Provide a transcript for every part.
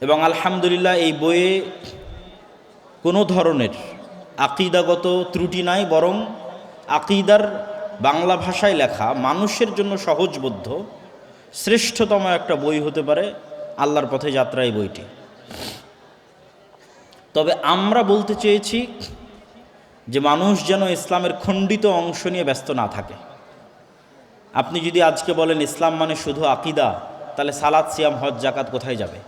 এবং আলহামদুলিল্লাহ এই বইয়ে কোনো ধরনের আকিদাগত ত্রুটি নাই, বরং আকিদার বাংলা ভাষায় লেখা, মানুষের জন্য সহজবোধ্য শ্রেষ্ঠতম একটা বই হতে পারে আল্লাহর পথে যাত্রা এই বইটি। তবে আমরা বলতে চেয়েছি যে মানুষ যেন ইসলামের খণ্ডিত অংশ নিয়ে ব্যস্ত না থাকে। আপনি যদি আজকে বলেন ইসলাম মানে শুধু আকিদা, তাহলে সালাত, সিয়াম, হজ, জাকাত কোথায় যাবে?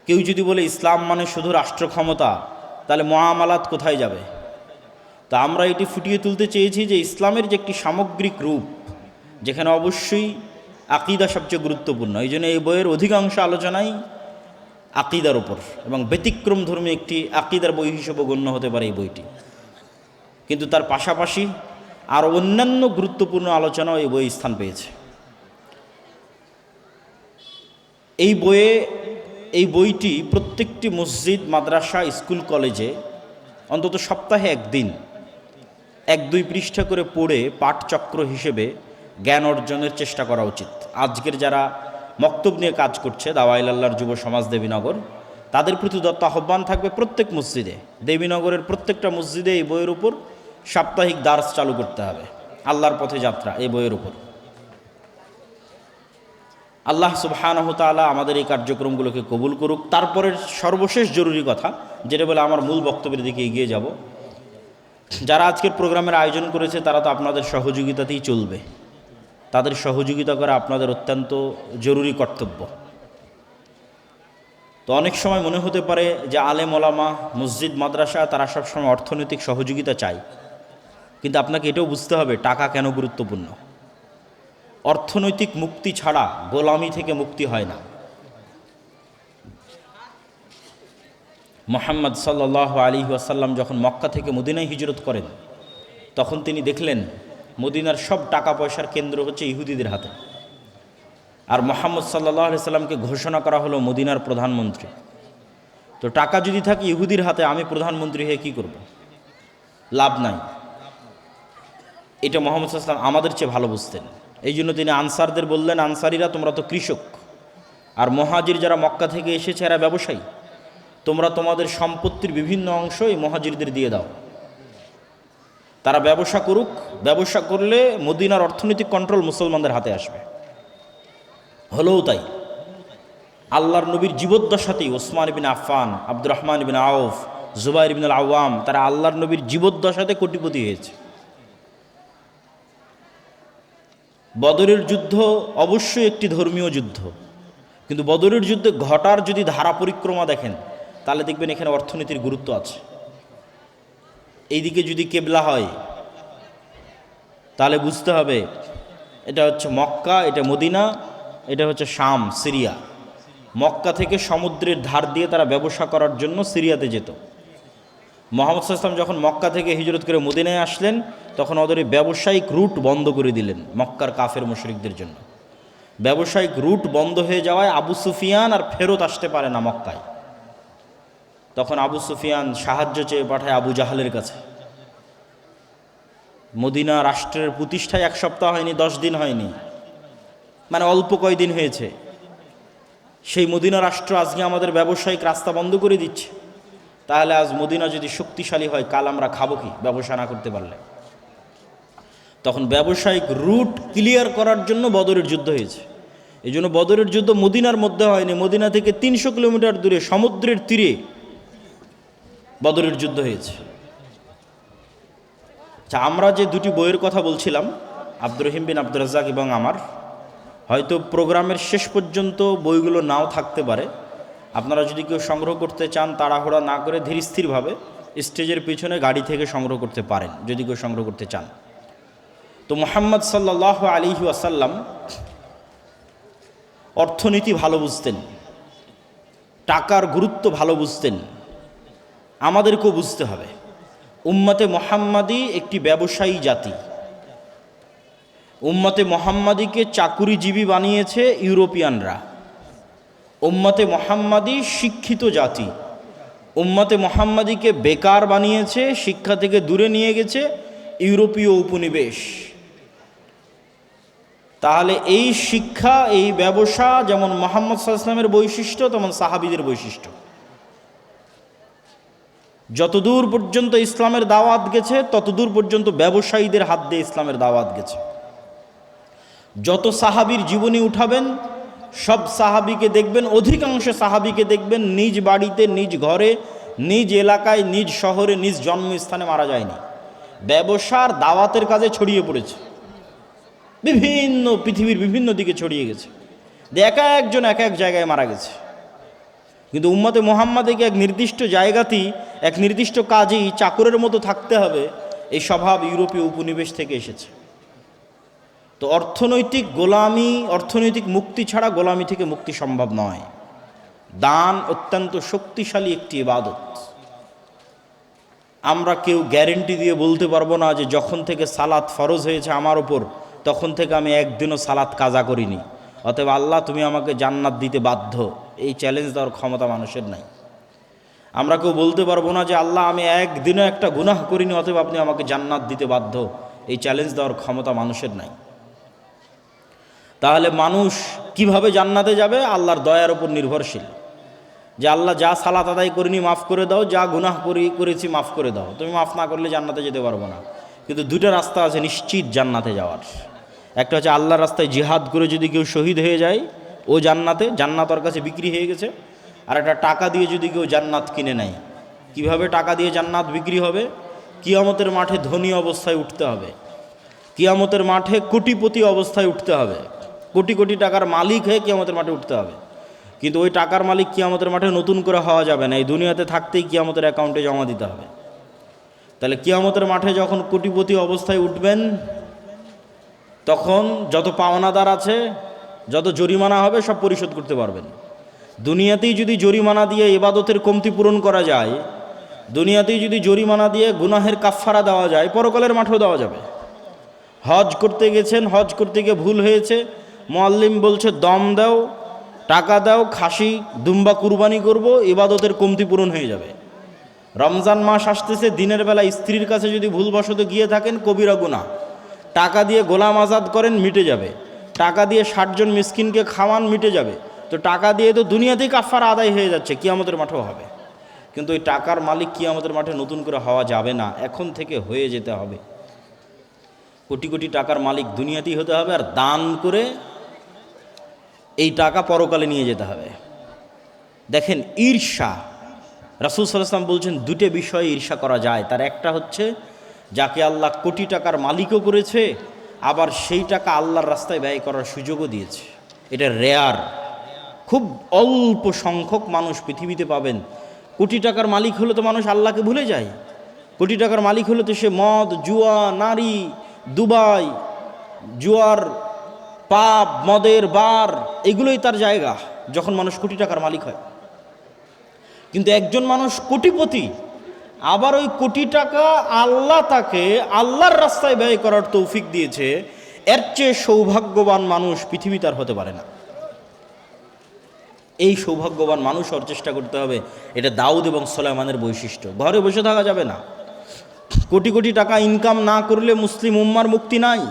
কেউ যদি বলে ইসলাম মানে শুধু রাষ্ট্র ক্ষমতা, তাহলে মুআমালাত কোথায় যাবে? তা আমরা এটি ফুটিয়ে তুলতে চেয়েছি যে ইসলামের যে একটি সামগ্রিক রূপ, যেখানে অবশ্যই আকিদা সবচেয়ে গুরুত্বপূর্ণ। এই জন্য এই বইয়ের অধিকাংশ আলোচনাই আকিদার ওপর, এবং ব্যতিক্রম ধর্মী একটি আকিদার বই হিসেবে গণ্য হতে পারে এই বইটি। কিন্তু তার পাশাপাশি আরও অন্যান্য গুরুত্বপূর্ণ আলোচনাও এই বই স্থান পেয়েছে। এই বইটি প্রত্যেকটি মসজিদ, মাদ্রাসা, স্কুল, কলেজে অন্তত সপ্তাহে একদিন 1-2 পৃষ্ঠা করে পড়ে পাঠচক্র হিসেবে জ্ঞান অর্জনের চেষ্টা করা উচিত। আজকের যারা মক্তব নিয়ে কাজ করছে, দাওয়ায়ে আল্লাহর যুব সমাজ দেবীনগর, তাদের প্রতি দত্ত আহ্বান থাকবে প্রত্যেক মসজিদে, দেবীনগরের প্রত্যেকটা মসজিদে এই বইয়ের উপর সাপ্তাহিক দার্স চালু করতে হবে। আল্লাহর পথে যাত্রা এই বইয়ের উপর। আল্লাহ সুবহানাহু ওয়া তাআলা আমাদের এই কার্যক্রমগুলোকে কবুল করুক। তারপরে সর্বশেষ জরুরি কথা, যেটা বলে আমার মূল বক্তব্যের দিকে এগিয়ে যাব, যারা আজকের প্রোগ্রামের আয়োজন করেছে তারা তো আপনাদের সহযোগিতাতেই চলবে। তাদের সহযোগিতা করা আপনাদের অত্যন্ত জরুরি কর্তব্য। তো অনেক সময় মনে হতে পারে যে আলেম ওলামা, মসজিদ, মাদ্রাসা তারা সবসময় অর্থনৈতিক সহযোগিতা চায়, কিন্তু আপনাকে এটাও বুঝতে হবে টাকা কেন গুরুত্বপূর্ণ। অর্থনৈতিক মুক্তি ছাড়া গোলামি থেকে মুক্তি হয় না। মুহাম্মদ সাল্লাল্লাহু আলাইহি ওয়াসাল্লাম যখন মক্কা থেকে মদিনায় হিজরত করেন, তখন তিনি দেখলেন মদিনার সব টাকা পয়সার কেন্দ্র হচ্ছে ইহুদিদের হাতে। আর মুহাম্মদ সাল্লাল্লাহু আলাইহি সাল্লামকে ঘোষণা করা হলো মদিনার প্রধানমন্ত্রী। তো টাকা যদি থাকে ইহুদির হাতে, আমি প্রধানমন্ত্রী হয়ে কি করব? লাভ নাই। এটা মুহাম্মদ সাল্লাল্লাহু আলাইহি ওয়াসাল্লাম আমাদের চেয়ে ভালো বুঝতেন। এই জন্য তিনি আনসারদের বললেন, আনসারিরা তোমরা তো কৃষক, আর মুহাজির যারা মক্কা থেকে এসেছে এরা ব্যবসায়ী, তোমরা তোমাদের সম্পত্তির বিভিন্ন অংশ এই মুহাজিরদের দিয়ে দাও, তারা ব্যবসা করুক। ব্যবসা করলে মদিনার অর্থনৈতিক কন্ট্রোল মুসলমানদের হাতে আসবে। হলেও তাই। আল্লাহর নবীর জীবদ্দশাতেই ওসমান ইবনে আফফান, আব্দুর রহমান ইবনে আউফ, জুবাইর ইবনে আল আওয়াম, তারা আল্লাহর নবীর জীবদ্দশাতে কোটিপতি হয়েছে। বদরের যুদ্ধ অবশ্যই একটি ধর্মীয় যুদ্ধ, কিন্তু বদরের যুদ্ধে ঘটার যদি ধারা পরিক্রমা দেখেন, তাহলে দেখবেন এখানে অর্থনীতির গুরুত্ব আছে। এইদিকে যদি কেবলা হয়, তাহলে বুঝতে হবে এটা হচ্ছে মক্কা, এটা মদিনা, এটা হচ্ছে শাম, সিরিয়া। মক্কা থেকে সমুদ্রের ধার দিয়ে তারা ব্যবসা করার জন্য সিরিয়াতে যেত। মুহাম্মদ সাল্লাল্লাহু আলাইহি ওয়াসাল্লাম যখন মক্কা থেকে হিজরত করে মদিনায় আসলেন, তখন ওদের ব্যবসায়িক রুট বন্ধ করে দিলেন মক্কার কাফের মুশরিকদের জন্য। ব্যবসায়িক রুট বন্ধ হয়ে যাওয়ায় আবু সুফিয়ান আর ফেরত আসতে পারে না মক্কায়। তখন আবু সুফিয়ান সাহায্য চেয়ে পাঠায় আবু জাহালের কাছে। মদিনা রাষ্ট্রের প্রতিষ্ঠায় 1 সপ্তাহ হয়নি, 10 দিন হয়নি, মানে অল্প কয়দিন হয়েছে। সেই মদিনা রাষ্ট্র আজকে আমাদের ব্যবসায়িক রাস্তা বন্ধ করে দিচ্ছে। তাহলে আজ মদিনা যদি শক্তিশালী হয়, কাল আমরা খাবো কি ব্যবসা না করতে পারলে? তখন ব্যবসায়িক রুট ক্লিয়ার করার জন্য বদরের যুদ্ধ হয়েছে। এই জন্য বদরের যুদ্ধ মদিনার মধ্যে হয়নি, মদিনা থেকে 300 কিলোমিটার দূরে সমুদ্রের তীরে বদরের যুদ্ধ হয়েছে। আচ্ছা, আমরা যে দুটি বইয়ের কথা বলছিলাম, আব্দুর রহিম বিন আব্দুর রাজ্জাক এবং আমার, হয়তো প্রোগ্রামের শেষ পর্যন্ত বইগুলো নাও থাকতে পারে। আপনারা যদি কেউ সংগ্রহ করতে চান, তাড়াহুড়া না করে ধীরস্থিরভাবে স্টেজের পিছনে গাড়ি থেকে সংগ্রহ করতে পারেন, যদি কেউ সংগ্রহ করতে চান। তো মুহাম্মদ সাল্লাল্লাহু আলাইহি ওয়াসাল্লাম অর্থনীতি ভালো বুঝতেন, টাকার গুরুত্ব ভালো বুঝতেন। আমাদেরকেও বুঝতে হবে। উম্মতে মুহাম্মাদি একটি ব্যবসায়ী জাতি। উম্মতে মুহাম্মাদিকে চাকুরিজীবী বানিয়েছে ইউরোপিয়ানরা। উম্মতে মুহাম্মাদি শিক্ষিত জাতি। উম্মতে মুহাম্মাদিকে বেকার বানিয়েছে, শিক্ষা থেকে দূরে নিয়ে গেছে ইউরোপীয় উপনিবেশ। তাহলে এই শিক্ষা, এই ব্যবসা যেমন মুহাম্মদ সাল্লাল্লাহু আলাইহি ওয়াসাল্লামের বৈশিষ্ট্য তেমন সাহাবীদের বৈশিষ্ট্য। যতদূর পর্যন্ত ইসলামের দাওয়াত গেছে ততদূর পর্যন্ত ব্যবসায়ীদের হাত দিয়ে ইসলামের দাওয়াত গেছে। যত সাহাবীর জীবনী উঠাবেন সব সাহাবীকে দেখবেন, অধিকাংশ সাহাবীকে দেখবেন নিজ বাড়িতে, নিজ ঘরে, নিজ এলাকায়, নিজ শহরে, নিজ জন্মস্থানে মারা যায়নি, ব্যবসার দাওয়াতের কাজে ছড়িয়ে পড়েছে, বিভিন্ন পৃথিবীর বিভিন্ন দিকে ছড়িয়ে গেছে। এক একজন এক এক জায়গায় মারা গেছে। কিন্তু উম্মতে মুহাম্মাদকে এক নির্দিষ্ট জায়গাতেই, এক নির্দিষ্ট কাজেই চাকরের মতো থাকতে হবে, এই স্বভাব ইউরোপীয় উপনিবেশ থেকে এসেছে। তো অর্থনৈতিক গোলামি, অর্থনৈতিক মুক্তি ছাড়া গোলামি থেকে মুক্তি সম্ভব নয়। দান অত্যন্ত শক্তিশালী একটি ইবাদত। আমরা কেউ গ্যারেন্টি দিয়ে বলতে পারবো না যে যখন থেকে সালাত ফরজ হয়েছে আমার ওপর তখন থেকে আমি একদিনও সালাত কাজা করিনি, অতএব আল্লাহ তুমি আমাকে জান্নাত দিতে বাধ্য, এই চ্যালেঞ্জ দেওয়ার ক্ষমতা মানুষের নাই। আমরা কেউ বলতে পারবো না যে আল্লাহ আমি একদিনও একটা গুনাহ করিনি, অতএব আপনি আমাকে জান্নাত দিতে বাধ্য, এই চ্যালেঞ্জ দেওয়ার ক্ষমতা মানুষের নাই। তাহলে মানুষ কিভাবে জান্নাতে যাবে? আল্লাহর দয়ার উপর নির্ভরশীল, যে আল্লাহ যা সালাত আদায় করিনি মাফ করে দাও, যা গুনাহ করেছি মাফ করে দাও, তুমি মাফ না করলে জান্নাতে যেতে পারবো না। কিন্তু দুটো রাস্তা আছে নিশ্চিত জান্নাতে যাওয়ার। একটা হচ্ছে আল্লাহর রাস্তায় জিহাদ করে যদি কেউ শহীদ হয়ে যায় ও জান্নাতে, জান্নাত ওর কাছে বিক্রি হয়ে গেছে। আর একটা টাকা দিয়ে যদি কেউ জান্নাত কিনে নেয়, কিভাবে টাকা দিয়ে জান্নাত বিক্রি হবে? কিয়ামতের মাঠে ধনী অবস্থায় উঠতে হবে, কিয়ামতের মাঠে কোটিপতি অবস্থায় উঠতে হবে, কোটি কোটি টাকার মালিক হয়ে কিয়ামতের মাঠে উঠতে হবে। কিন্তু ওই টাকার মালিক কিয়ামতের মাঠে নতুন করে হওয়া যাবে না, এই দুনিয়াতে থাকতেই কিয়ামতের অ্যাকাউন্টে জমা দিতে হবে। তাহলে কিয়ামতের মাঠে যখন কোটিপতি অবস্থায় উঠবেন তখন যত পাওনাদার আছে, যত জরিমানা হবে সব পরিশোধ করতে পারবেন। দুনিয়াতেই যদি জরিমানা দিয়ে ইবাদতের কমতি পূরণ করা যায়, দুনিয়াতেই যদি জরিমানা দিয়ে গুনাহের কাফফারা দেওয়া যায়, পরকালের মাঠেও দেওয়া যাবে। হজ করতে গেছেন, হজ করতে গিয়ে ভুল হয়েছে, মুআল্লিম বলছে দম দাও, টাকা দাও, খাসি দুম্বা কুরবানি করব, ইবাদতের কমতি পূরণ হয়ে যাবে। রমজান মাস আসতেছে, দিনের বেলা স্ত্রীর কাছে যদি ভুলবশত গিয়ে থাকেন কবিরা গুনাহ, টাকা দিয়ে গোলাম আজাদ করেন মিটে যাবে, টাকা দিয়ে 60 জন মিসকিনকে খাওয়ান মিটে যাবে। তো টাকা দিয়ে তো দুনিয়াতেই কাফারা আদায় হয়ে যাচ্ছে, কিয়ামতের মাঠেও হবে। কিন্তু ওই টাকার মালিক কিয়ামতের মাঠে নতুন করে হওয়া যাবে না, এখন থেকে হয়ে যেতে হবে। কোটি কোটি টাকার মালিক দুনিয়াতেই হতে হবে, আর দান করে এই টাকা পরকালে নিয়ে যেতে হবে। দেখেন ঈর্ষা, রাসূল সাল্লাল্লাহু আলাইহি ওয়াসাল্লাম বলছেন দুটো বিষয়ে ঈর্ষা করা যায়। তার একটা হচ্ছে যাকে আল্লাহ কোটি টাকার মালিকও করেছে, আবার সেই টাকা আল্লাহর রাস্তায় ব্যয় করার সুযোগও দিয়েছে। এটা রেয়ার, খুব অল্প সংখ্যক মানুষ পৃথিবীতে পাবেন। কোটি টাকার মালিক হলে তো মানুষ আল্লাহকে ভুলে যায়। কোটি টাকার মালিক হলে তো সে মদ, জুয়া, নারী, দুবাই, জুয়ার পাপ, মদের বার, এগুলোই তার জায়গা যখন মানুষ কোটি টাকার মালিক হয়। কিন্তু একজন মানুষ কোটিপতি, আবার ওই কোটি টাকা আল্লাহ তাকে আল্লাহর রাস্তায় ব্যয় করার তৌফিক দিয়েছে, এর চেয়ে সৌভাগ্যবান মানুষ পৃথিবীতে আর হতে পারে না। এই সৌভাগ্যবান মানুষ হওয়ার চেষ্টা করতে হবে। এটা দাউদ এবং সুলাইমানের বৈশিষ্ট্য। ঘরে বসে থাকা যাবে না। কোটি কোটি টাকা ইনকাম না করলে মুসলিম উম্মার মুক্তি নাই।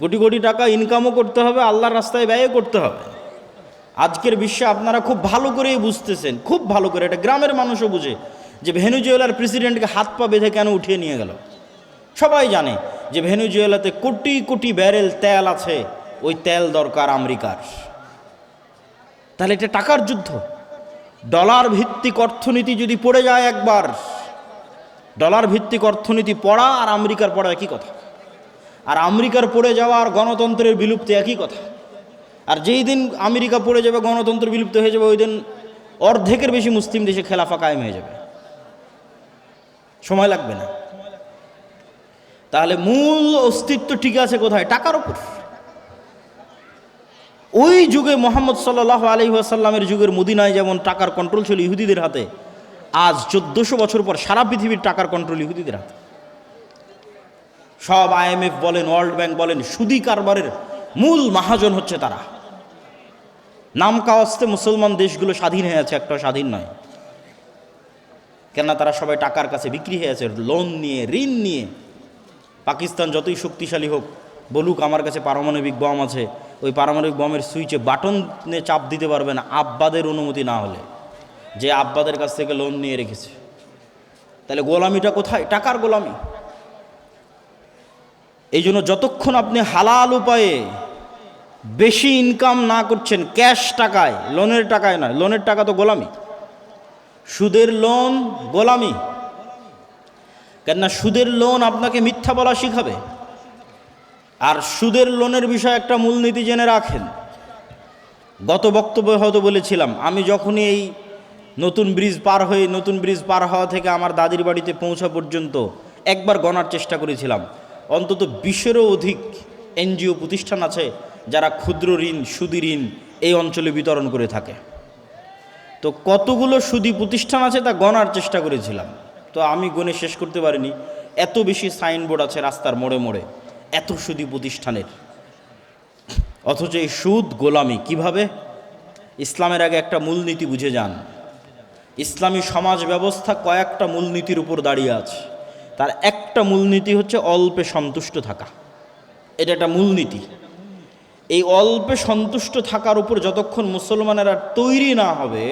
কোটি কোটি টাকা ইনকামও করতে হবে, আল্লাহর রাস্তায় ব্যয় করতে হবে। আজকের বিশ্বে আপনারা খুব ভালো করেই বুঝতেছেন, খুব ভালো করে, এটা গ্রামের মানুষও বুঝে, যে ভেনেজুয়েলার প্রেসিডেন্টকে হাত পা বেঁধে কেন উঠিয়ে নিয়ে গেল। সবাই জানে যে ভেনেজুয়েলাতে কোটি কোটি ব্যারেল তেল আছে, ওই তেল দরকার আমেরিকার। তাহলে এটা টাকার যুদ্ধ। ডলার ভিত্তিক অর্থনীতি যদি পড়ে যায় একবার, ডলার ভিত্তিক অর্থনীতি পড়া আর আমেরিকার পড়া একই কথা। আর আমেরিকার পড়ে যাওয়া আর গণতন্ত্রের বিলুপ্তি একই কথা। আর যেই দিন আমেরিকা পড়ে যাবে, গণতন্ত্র বিলুপ্ত হয়ে যাবে, ওই দিন অর্ধেকের বেশি মুসলিম দেশে খেলাফা কায়েম হয়ে যাবে, সময় লাগবে না। তাহলে মূল অস্তিত্ব ঠিক আছে কোথায়? টাকার উপর। ওই যুগে মুহাম্মদ সাল্লাল্লাহু আলাইহি ওয়াসাল্লামের যুগের মদিনায় যেমন টাকার কন্ট্রোল ছিল ইহুদিদের হাতে, আজ 1400 বছর পর সারা পৃথিবীর টাকার কন্ট্রোল ইহুদিদের হাতে। সব IMF বলেন, ওয়ার্ল্ড ব্যাংক বলেন, সুদি কারবারের মূল মহাজন হচ্ছে তারা। নাম কাওয়াস্তে মুসলমান দেশগুলো স্বাধীন হয়ে আছে, একটা স্বাধীন নয়। কেননা তারা সবাই টাকার কাছে বিক্রি হয়ে আছে, লোন নিয়ে, ঋণ নিয়ে। পাকিস্তান যতই শক্তিশালী হোক, বলুক আমার কাছে পারমাণবিক বম আছে, ওই পারমাণবিক বমের সুইচে বাটনে চাপ দিতে পারবে না আব্বাদের অনুমতি না হলে, যে আব্বাদের কাছ থেকে লোন নিয়ে রেখেছে। তাহলে গোলামিটা কোথায়? টাকার গোলামি। এই জন্য যতক্ষণ আপনি হালাল উপায়ে বেশি ইনকাম না করছেন, ক্যাশ টাকায়, লোনের টাকায় নয়, লোনের টাকা তো গোলামি, সুদের লোন গোলামি। কেননা সুদের লোন আপনাকে মিথ্যা বলা শিখাবে। আর সুদের লোনের বিষয়ে একটা মূলনীতি জেনে রাখেন, গত বক্তব্যে হয়তো বলেছিলাম, আমি যখনই এই নতুন ব্রিজ পার হওয়া থেকে আমার দাদির বাড়িতে পৌঁছা পর্যন্ত একবার গণার চেষ্টা করেছিলাম, অন্তত 20-এরও অধিক এনজিও প্রতিষ্ঠান আছে যারা ক্ষুদ্র ঋণ, সুদি ঋণ এই অঞ্চলে বিতরণ করে থাকে। তো কতগুলো সুদি প্রতিষ্ঠান আছে তা গণার চেষ্টা করেছিলাম, তো আমি গণে শেষ করতে পারিনি। এত বেশি সাইনবোর্ড আছে রাস্তার মোড়ে মোড়ে এত সুদি প্রতিষ্ঠানের। অথচ এই সুদ গোলামি কিভাবে? ইসলামের আগে একটা মূলনীতি বুঝে যান। ইসলামী সমাজ ব্যবস্থা কয়েকটা মূলনীতির উপর দাঁড়িয়ে আছে। তার একটা মূলনীতি হচ্ছে অল্পে সন্তুষ্ট থাকা। এটা একটা মূলনীতি। এই অল্পে সন্তুষ্ট থাকার উপর যতক্ষণ মুসলমানেরা তৈরি না হবে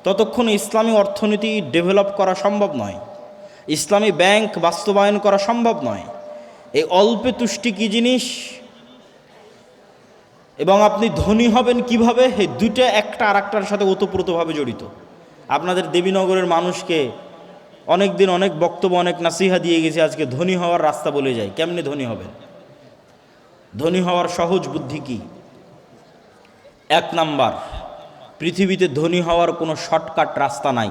ততক্ষণ ইসলামী অর্থনীতি ডেভেলপ করা সম্ভব নয়, ইসলামী ব্যাংক বাস্তবায়ন করা সম্ভব নয়। এই অল্পে তুষ্টি কী জিনিস এবং আপনি ধনী হবেন কিভাবে, এই দুইটা একটা আর একটার সাথে ওতপ্রোতভাবে জড়িত। আপনাদের দেবীনগরের মানুষকে অনেক দিন অনেক বক্তব্য, অনেক নাসিহা দিয়ে গেছে, আজকে ধনী হওয়ার রাস্তা বলে যায়। কেমনে ধনী হবেন? ধনী হওয়ার সহজ বুদ্ধি কি? 1 নাম্বার, পৃথিবীতে ধনী হওয়ার কোনো শর্টকাট রাস্তা নাই।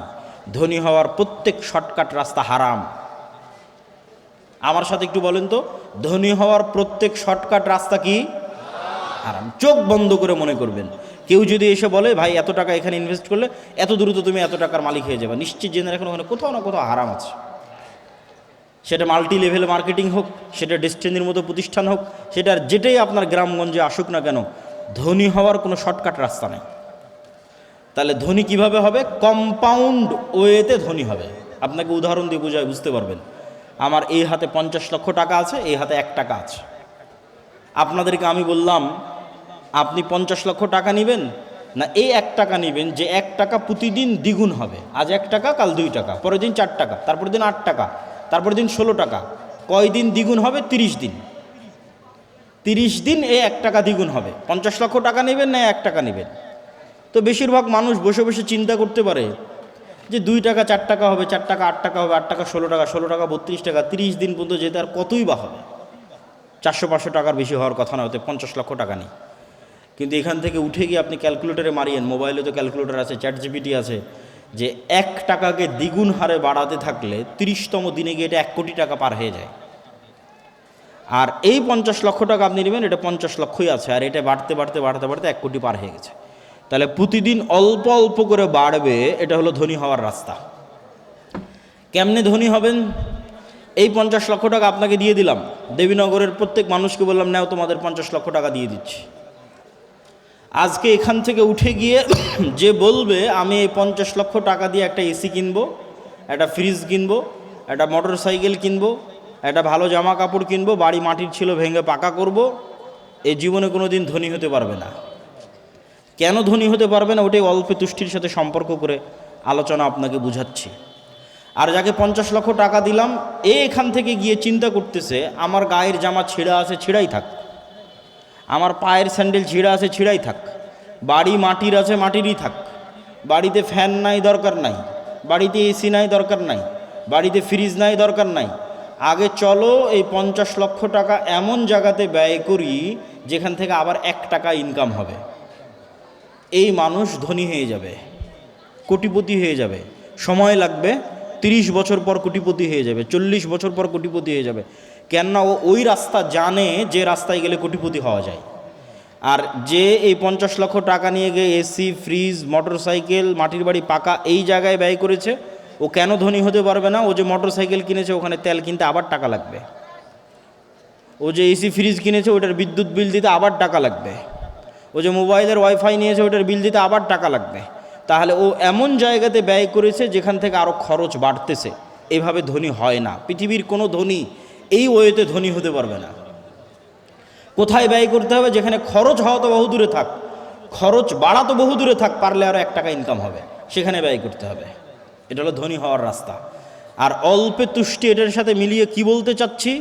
ধনী হওয়ার প্রত্যেক শর্টকাট রাস্তা হারাম। আমার সাথে একটু বলেন তো, ধনী হওয়ার প্রত্যেক শর্টকাট রাস্তা কি? হারাম। চোখ বন্ধ করে মনে করবেন। কেউ যদি এসে বলে ভাই এত টাকা এখানে ইনভেস্ট করলে এত দ্রুত তুমি এত টাকার মালিক হয়ে যাবে, নিশ্চিত জেনে রাখুন ওখানে কোথাও না কোথাও হারাম আছে। সেটা মাল্টি লেভেল মার্কেটিং হোক, সেটা ডেস্টিনির মতো প্রতিষ্ঠান হোক, সেটার যেটাই আপনার গ্রামগঞ্জে আসুক না কেন, ধনী হওয়ার কোনো শর্টকাট রাস্তা নেই। তাহলে ধনী কিভাবে হবে? কম্পাউন্ড ওয়েতে ধনী হবে। আপনাকে উদাহরণ দিয়ে বুঝতে পারবেন। আমার এই হাতে 50 লক্ষ টাকা আছে, এই হাতে 1 টাকা আছে। আপনাদেরকে আমি বললাম আপনি 50 লক্ষ টাকা নেবেন না এই 1 টাকা নেবেন, যে 1 টাকা প্রতিদিন দ্বিগুণ হবে। আজ 1 টাকা, কাল 2 টাকা, পরের দিন 4 টাকা, তারপর দিন 8 টাকা, তারপর দিন 16 টাকা। কয়দিন দ্বিগুণ হবে? 30 দিন। 30 দিন এই 1 টাকা দ্বিগুণ হবে। 50 লক্ষ টাকা নেবেন না 1 টাকা নেবেন? তো বেশিরভাগ মানুষ বসে বসে চিন্তা করতে পারে যে 2 টাকা 4 টাকা হবে, 4 টাকা 8 টাকা হবে, 8 টাকা 16 টাকা, 16 টাকা 32 টাকা, 30 দিন পর্যন্ত যেতে আর কতই বা হবে? 400-500 টাকার বেশি হওয়ার কথা না, হতে 50 লক্ষ টাকা নেই। কিন্তু এখান থেকে উঠে গিয়ে আপনি ক্যালকুলেটরে মারিয়েন, মোবাইলে তো ক্যালকুলেটর আছে, চ্যাট জিপিটি আছে, যে 1 টাকাকে দ্বিগুণ হারে বাড়াতে থাকলে 30তম দিনে গিয়ে এটা 1 কোটি টাকা পার হয়ে যায়। আর এই 50 লক্ষ টাকা আপনি নেবেন, এটা 50 লক্ষই আছে, আর এটা বাড়তে বাড়তে বাড়তে বাড়তে 1 কোটি পার হয়ে গেছে। তাহলে প্রতিদিন অল্প অল্প করে বাড়বে, এটা হলো ধনী হওয়ার রাস্তা। কেমনে ধনী হবেন? এই 50 লক্ষ টাকা আপনাকে দিয়ে দিলাম, দেবীনগরের প্রত্যেক মানুষকে বললাম নাও তোমাদের 50 লক্ষ টাকা দিয়ে দিচ্ছি। আজকে এখান থেকে উঠে গিয়ে যে বলবে আমি এই 50 লক্ষ টাকা দিয়ে একটা এসি কিনবো, একটা ফ্রিজ কিনবো, একটা মোটর সাইকেল কিনবো, একটা ভালো জামা কাপড় কিনবো, বাড়ি মাটির ছিল ভেঙে পাকা করব, এই জীবনে কোনো দিন ধনী হতে পারবে না। কেন ধনী হতে পারবে না? ওটাই অল্প তুষ্টির সাথে সম্পর্ক করে আলোচনা আপনাকে বুঝাচ্ছি। আর যাকে 50 লক্ষ টাকা দিলাম, এখান থেকে গিয়ে চিন্তা করতেছে আমার গায়ের জামা ছিঁড়া আছে, ছিঁড়াই থাক, আমার পায়ের স্যান্ডেল ছিঁড়া আছে, ছিঁড়াই থাক, বাড়ি মাটির আছে, মাটিরই থাক, বাড়িতে ফ্যান নাই দরকার নাই, বাড়িতে এসি নাই দরকার নাই, বাড়িতে ফ্রিজ নাই দরকার নাই। আগে চলো এই 50 লক্ষ টাকা এমন জায়গাতে ব্যয় করি যেখান থেকে আবার 1 টাকা ইনকাম হবে। এই মানুষ ধনী হয়ে যাবে, কোটিপতি হয়ে যাবে। সময় লাগবে, 30 বছর পর কোটিপতি হয়ে যাবে, 40 বছর পর কোটিপতি হয়ে যাবে। কেননা ও ওই রাস্তা জানে যে রাস্তায় গেলে কোটিপতি হওয়া যায়। আর যে এই 50 লক্ষ টাকা নিয়ে গিয়ে এসি, ফ্রিজ, মোটর সাইকেল, মাটির বাড়ি পাকা এই জায়গায় ব্যয় করেছে, ও কেন ধনী হতে পারবে না? ও যে মোটর সাইকেল কিনেছে ওখানে তেল কিনতে আবার টাকা লাগবে, ও যে এসি ফ্রিজ কিনেছে ওটার বিদ্যুৎ বিল দিতে আবার টাকা লাগবে, ও যে মোবাইলের ওয়াইফাই নিয়েছে ওটার বিল দিতে আবার টাকা লাগবে। তাহলে ও এমন জায়গাতে ব্যয় করেছে যেখান থেকে আরও খরচ বাড়তেছে। এভাবে ধনী হয় না। পৃথিবীর কোনো ধনী এই ওয়েতে ধনী হতে পারবে না। কোথায় ব্যয় করতে হবে? যেখানে খরচ হওয়া তো বহু দূরে থাক, খরচ বাড়া তো বহু দূরে থাক, পারলে আরও 1 টাকা ইনকাম হবে, সেখানে ব্যয় করতে হবে। এটা হলো ধনী হওয়ার রাস্তা। আর অল্পে তুষ্টি, এটার সাথে মিলিয়ে কি বলতে চাচ্ছি,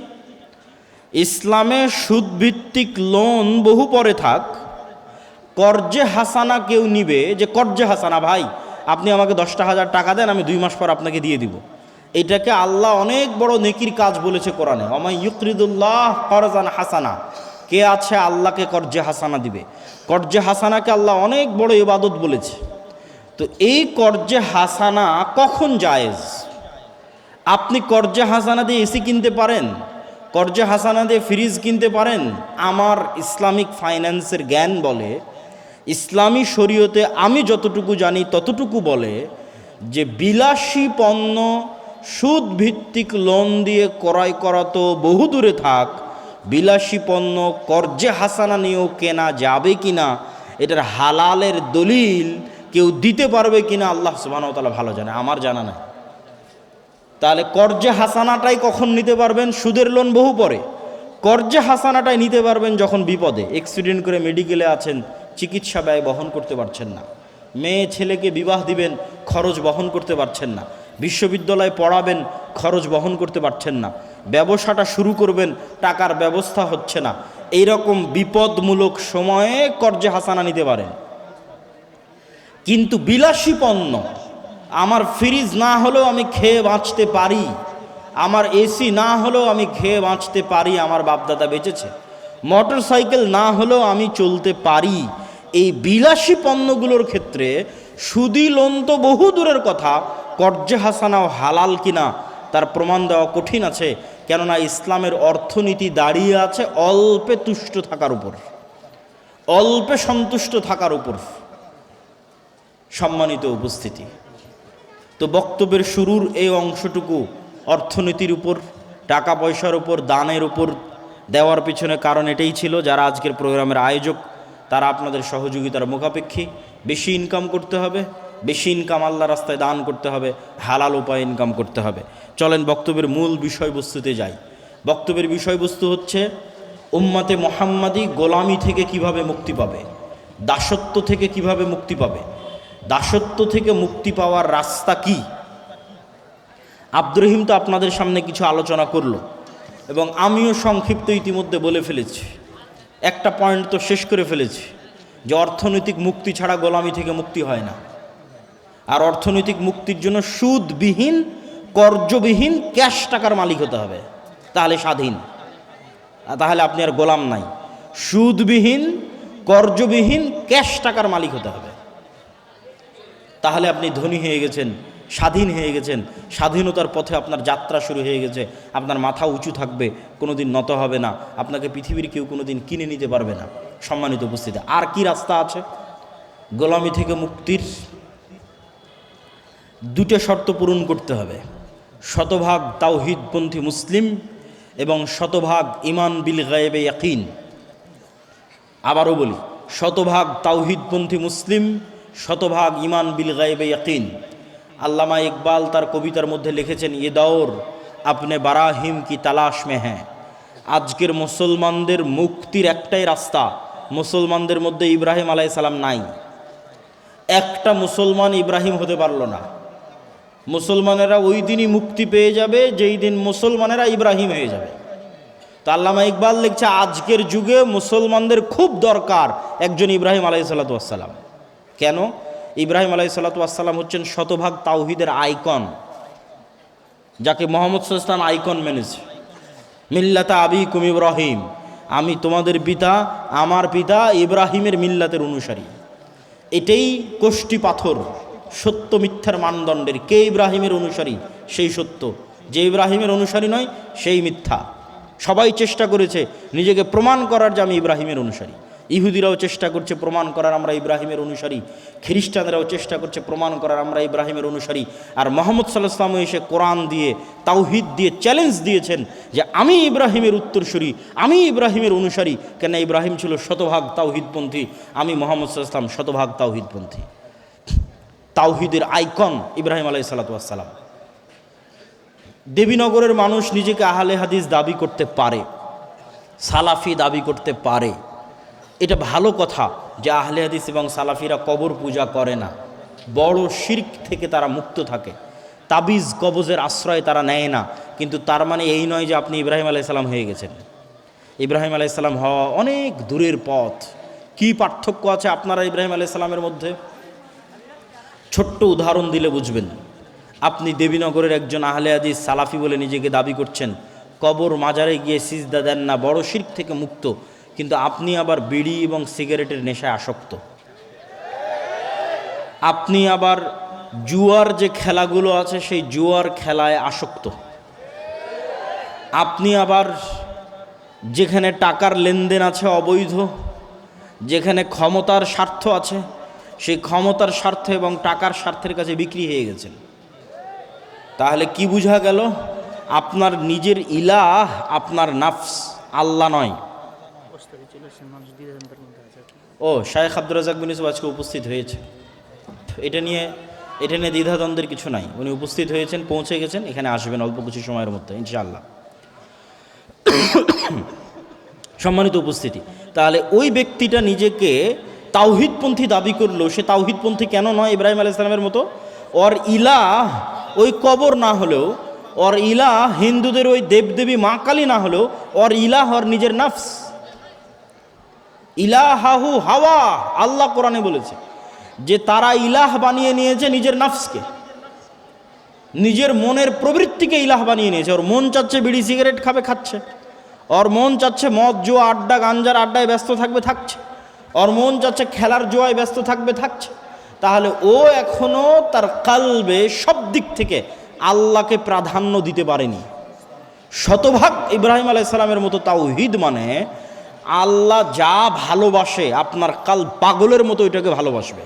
ইসলামে সুদভিত্তিক লোন বহু পরে থাক, কর্জে হাসানা কেউ নিবে, যে কর্জে হাসানা, ভাই আপনি আমাকে 10,000 টাকা দেন, আমি 2 মাস পর আপনাকে দিয়ে দিব, এটাকে আল্লাহ অনেক বড় নেকির কাজ বলেছে কোরআনে। ওমাই ইউকরিদুল্লাহ করজান হাসানা, কে আছে আল্লাহকে কর্জে হাসানা দিবে? কর্জে হাসানাকে আল্লাহ অনেক বড় ইবাদত বলেছে। তো এই কর্জে হাসানা কখন জায়েজ? আপনি কর্জে হাসানা দিয়ে এসি কিনতে পারেন, কর্জে হাসানা দিয়ে ফ্রিজ কিনতে পারেন। আমার ইসলামিক ফাইন্যান্সের জ্ঞান বলে, ইসলামী শরীয়তে আমি যতটুকু জানি ততটুকু বলে যে বিলাসী পণ্য সুদ ভিত্তিক লোন দিয়ে ক্রয় করা তো বহু দূরে থাক, বিলাসী পণ্য কর্জে হাসানা নিয়েও কেনা যাবে কিনা, এটার হালালের দলিল কেউ দিতে পারবে কিনা আল্লাহ সুবহানাহু ওয়া তাআলা ভালো জানে, আমার জানা নাই। তাহলে কর্জে হাসানাটাই কখন নিতে পারবেন? সুদের লোন বহু পরে। কর্জে হাসানাটাই নিতে পারবেন যখন বিপদে, অ্যাক্সিডেন্ট করে মেডিকেলে আছেন, চিকিৎসা ব্যয় বহন করতে পারছেন না, মেয়ে ছেলেকে বিবাহ দিবেন, খরচ বহন করতে পারছেন না, বিশ্ববিদ্যালয়ে পড়াবেন, খরচ বহন করতে পারছেন না, ব্যবসাটা শুরু করবেন, টাকার ব্যবস্থা হচ্ছে না, এইরকম বিপদমূলক সময়ে কর্জে হাসানা নিতে পারেন। কিন্তু বিলাসী পণ্য, আমার ফ্রিজ না হলেও আমি খেয়ে বাঁচতে পারি, আমার এসি না হলেও আমি খেয়ে বাঁচতে পারি, আমার বাপদাদা বেঁচেছে, মোটর সাইকেল না হলেও আমি চলতে পারি, এই বিলাসী পণ্যগুলোর ক্ষেত্রে সুদি লোন তো বহু দূরের কথা, কর্জে হাসানাও হালাল কিনা তার প্রমাণ দেওয়া কঠিন আছে। কেননা ইসলামের অর্থনীতি দাঁড়িয়ে আছে অল্পে তুষ্ট থাকার উপর, অল্পে সন্তুষ্ট থাকার উপর। সম্মানিত উপস্থিতি, তো বক্তব্যের শুরুর এই অংশটুকু অর্থনীতির উপর, টাকা পয়সার উপর, দানের উপর দেওয়ার পিছনে কারণ এটাই ছিল, যারা আজকের প্রোগ্রামের আয়োজক তারা আপনাদের সহযোগিতার মুখাপেক্ষী। বেশি ইনকাম করতে হবে, বেশি ইনকাম আল্লাহ রাস্তায় দান করতে হবে, হালাল উপায়ে ইনকাম করতে হবে। চলেন বক্তব্যের মূল বিষয়বস্তুতে যাই। বক্তব্যের বিষয়বস্তু হচ্ছে উম্মতে মুহাম্মাদি গোলামি থেকে কিভাবে মুক্তি পাবে, দাসত্ব থেকে কিভাবে মুক্তি পাবে, দাসত্ব থেকে মুক্তি পাওয়ার রাস্তা কি। আব্দুর রহিম তো আপনাদের সামনে কিছু আলোচনা করলো এবং আমিও সংক্ষিপ্ত ইতিমধ্যে বলে ফেলেছি, একটা পয়েন্ট তো শেষ করে ফেলেছি যে অর্থনৈতিক মুক্তি ছাড়া গোলামি থেকে মুক্তি হয় না। আর অর্থনৈতিক মুক্তির জন্য সুদবিহীন, কর্জবিহীন ক্যাশ টাকার মালিক হতে হবে, তাহলে স্বাধীন, তাহলে আপনি আর গোলাম নাই। সুদবিহীন, কর্জবিহীন ক্যাশ টাকার মালিক হতে হবে, তাহলে আপনি ধনী হয়ে গেছেন, স্বাধীন হয়ে গেছেন, স্বাধীনতার পথে আপনার যাত্রা শুরু হয়ে গেছে। আপনার মাথা উঁচু থাকবে, কোনো দিন নত হবে না, আপনাকে পৃথিবীর কেউ কোনো দিন কিনে নিতে পারবে না। সম্মানিত উপস্থিতি, আর কি রাস্তা আছে গোলামি থেকে মুক্তির? 2টা শর্ত পূরণ করতে হবে, শতভাগ তাওহীদপন্থী মুসলিম এবং শতভাগ ঈমান বিল গায়বে ইয়াকিন। আবারও বলি, শতভাগ তাওহীদপন্থী মুসলিম, শতভাগ ঈমান বিল গায়বে ইয়াকিন। আল্লামা ইকবাল তার কবিতার মধ্যে লিখেছেন, ये दौर अपने বারাহিম কি তালাশ মে হ্যাঁ। আজকের মুসলমানদের মুক্তির একটাই রাস্তা, মুসলমানদের মধ্যে ইব্রাহিম আলাইহিস সালাম নাই। একটা মুসলমান ইব্রাহিম হতে পারল না। মুসলমানেরা ওই দিনই মুক্তি পেয়ে যাবে যেই দিন মুসলমানেরা ইব্রাহিম হয়ে যাবে। তো আল্লামা ইকবাল লিখছে, আজকের যুগে মুসলমানদের খুব দরকার একজন ইব্রাহিম আলাইহিসসালাতু ওয়াসসালাম। কেন? ইব্রাহিম আলাইহিসসালাতু ওয়াসসালাম হচ্ছেন শতভাগ তাওহীদের আইকন, যাকে মুহাম্মদ সাল্লাল্লাহু আলাইহি ওয়াসাল্লাম আইকন মেনেছে। মিল্লাতা আবিকুম ইব্রাহিম, আমি তোমাদের পিতা, আমার পিতা ইব্রাহিমের মিল্লাতের অনুসারী। এটাই কোষ্টি পাথর সত্য মিথ্যার মানদণ্ডের। কে ইব্রাহিমের অনুসারী সেই সত্য, যে ইব্রাহিমের অনুসারী নয় সেই মিথ্যা। সবাই চেষ্টা করেছে নিজেকে প্রমাণ করার যে আমি ইব্রাহিমের অনুসারী। ইহুদিরাও চেষ্টা করছে প্রমাণ করার আমরা ইব্রাহিমের অনুসারী, খ্রিস্টানরাও চেষ্টা করছে প্রমাণ করার আমরা ইব্রাহিমের অনুসারী। আর মুহাম্মদ সাল্লাল্লাহু আলাইহি ওয়াসাল্লাম এসে কোরআন দিয়ে, তাওহীদ দিয়ে চ্যালেঞ্জ দিয়েছেন যে আমি ইব্রাহিমের উত্তরসূরি, আমি ইব্রাহিমের অনুসারী। কেন? ইব্রাহিম ছিল শতভাগ তাওহীদপন্থী, আমি মুহাম্মদ সাল্লাল্লাহু আলাইহি ওয়াসাল্লাম শতভাগ তাওহীদপন্থী। তাওহীদের আইকন ইব্রাহিম আলাইহিসসালাতু ওয়াসসালাম। দেবীনগরের মানুষ নিজেকে আহলে হাদিস দাবি করতে পারে, সালাফি দাবি করতে পারে, এটা ভালো কথা যে আহলে হাদিস এবং সালাফিরা কবর পূজা করে না, বড় শিরক থেকে তারা মুক্ত থাকে, তাবিজ কবজের আশ্রয় তারা নেয় না। কিন্তু তার মানে এই নয় যে আপনি ইব্রাহিম আলাইসাল্লাম হয়ে গেছেন। ইব্রাহিম আলাইসাল্লাম হওয়া অনেক দূরের পথ। কি পার্থক্য আছে আপনারা ইব্রাহিম আলাইসাল্লামের মধ্যে? ছোট্ট উদাহরণ দিলে বুঝবেন। আপনি দেবীনগরের একজন আহলে হাদিস সালাফি বলে নিজেকে দাবি করছেন, কবর মাজারে গিয়ে সিজদা দেন না, বড় শিরক থেকে মুক্ত, কিন্তু আপনি আবার বিড়ি এবং সিগারেটের নেশায় আসক্ত। আপনি আবার জুয়ার যে খেলাগুলো আছে সেই জুয়ার খেলায় আসক্ত। আপনি আবার যেখানে টাকার লেনদেন আছে অবৈধ, যেখানে ক্ষমতার স্বার্থ আছে সেই ক্ষমতার স্বার্থ এবং টাকার স্বার্থের কাছে বিক্রি হয়ে গেছেন। তাহলে কি বোঝা গেল? আপনার নিজের ইলাহ আপনার নাফস, আল্লাহ নয়। ও শায়েখ আব্দুর রাজ্জাক বিন ইউসুফ আজকে উপস্থিত হয়েছে। এটা নিয়ে দ্বিধাদ্বন্দ্বের কিছু নাই। উনি উপস্থিত হয়েছেন, পৌঁছে গেছেন, এখানে আসবেন অল্প কিছু সময়ের মধ্যে ইনশাআল্লাহ। সম্মানিত উপস্থিতি, তাহলে ওই ব্যক্তিটা নিজেকে তাওহিদপন্থী দাবি করলো, সে তাওহিদপন্থী কেন নয় ইব্রাহিম আলাইহিস সালামের মতো? ওর ইলাহ ওই কবর না হলেও, ওর ইলাহ হিন্দুদের ওই দেবদেবী মা কালী না হলেও, ওর ইলাহ ওর নিজের নাফস। ইলাহাহু হাওয়া, আল্লাহ কোরআনে বলেছে যে তারা ইলাহ বানিয়ে নিয়েছে নিজের নাফসকে, নিজের মনের প্রবৃত্তিকে ইলাহ বানিয়ে নিয়েছে। ওর মন চাচ্ছে বিড়ি সিগারেট খাবে, খাচ্ছে। ওর মন চাচ্ছে মদ জুয়া আড্ডা গাঞ্জার আড্ডায় ব্যস্ত থাকবে, থাকছে। ওর মন চাচ্ছে খেলার জুয়ায় ব্যস্ত থাকবে, থাকছে। তাহলে ও এখনো তার কালবে সব দিক থেকে আল্লাহকে প্রাধান্য দিতে পারেনি। শতভাগ ইব্রাহিম আলাইহিস সালামের মতো তাওহীদ মানে আল্লাহ যা ভালোবাসে আপনার কাল পাগলের মতো ওইটাকে ভালোবাসবে।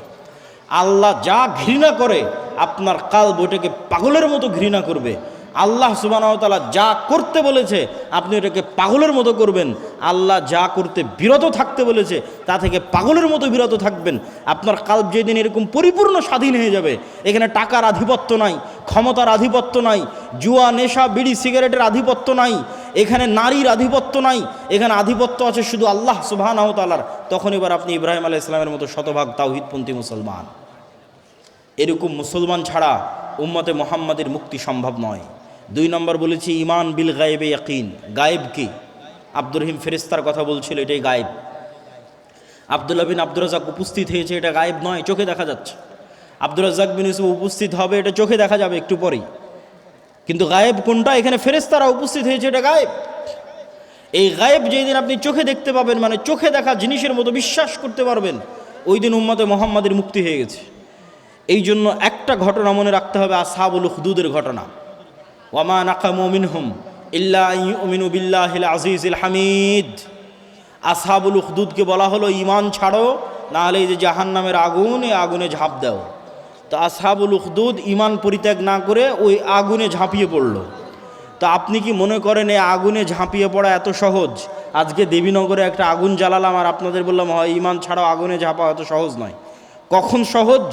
আল্লাহ যা ঘৃণা করে আপনার কালব ওইটাকে পাগলের মতো ঘৃণা করবে। আল্লাহ সুবহানাহু ওয়া তাআলা যা করতে বলেছে আপনি ওটাকে পাগলের মতো করবেন। আল্লাহ যা করতে বিরত থাকতে বলেছে তা থেকে পাগলের মতো বিরত থাকবেন। আপনার কালব যেদিন এরকম পরিপূর্ণ স্বাধীন হয়ে যাবে, এখানে টাকার আধিপত্য নাই, ক্ষমতার আধিপত্য নাই, জুয়া নেশা বিড়ি সিগারেটের আধিপত্য নাই, এখানে নারীর আধিপত্য নাই, এখানে আধিপত্য আছে শুধু আল্লাহ সুবহানাহু ওয়া তাআলার, তখন এবার আপনি ইব্রাহিম আলাইহিস সালামের মতো শতভাগ তাওহীদপন্থী মুসলমান। এরকম মুসলমান ছাড়া উম্মতে মুহাম্মাদের মুক্তি সম্ভব নয়। 2 নম্বর বলেছি ঈমান বিল গায়েবে ইয়াকিন। গায়েব কি? আব্দুর রহিম ফেরেশতার কথা বলছিল, এটাই গায়েব। আব্দুল্লাহ বিন আব্দুর রাজ্জাক উপস্থিত হয়েছে, এটা গায়েব নয়, চোখে দেখা যাচ্ছে। আব্দুর রাজ্জাক বিন ইউসুফ উপস্থিত হবে, এটা চোখে দেখা যাবে একটু পরেই। কিন্তু গায়েব কোনটা? এখানে ফেরেশতারা উপস্থিত হয়েছে, এটা গায়েব। এই গায়েব যেই দিন আপনি চোখে দেখতে পাবেন, মানে চোখে দেখা জিনিসের মতো বিশ্বাস করতে পারবেন, ওই দিন উম্মতে মুহাম্মাদের মুক্তি হয়ে গেছে। এই জন্য একটা ঘটনা মনে রাখতে হবে, আসহাবুল উখদুদের ঘটনা। ওয়ামা নাকামু মিনহুম ইল্লা আন ইউমিনু বিল্লাহিল আজিজিল হামিদ। আসহাবুল উখদুদকে বলা হলো ঈমান ছাড়ো, না হলে এই যে জাহান্নামের আগুন, এই আগুনে ঝাঁপ দাও। তো আসহাবুল উখদুদ ঈমান পরিত্যাগ না করে ওই আগুনে ঝাঁপিয়ে পড়ল। তো আপনি কি মনে করেন এই আগুনে ঝাঁপিয়ে পড়া এত সহজ? আজকে দেবীনগরে একটা আগুন জ্বালালাম আর আপনাদের বললাম হয় ঈমান ছাড়াও আগুনে ঝাঁপা এত সহজ নয়। কখন সহজ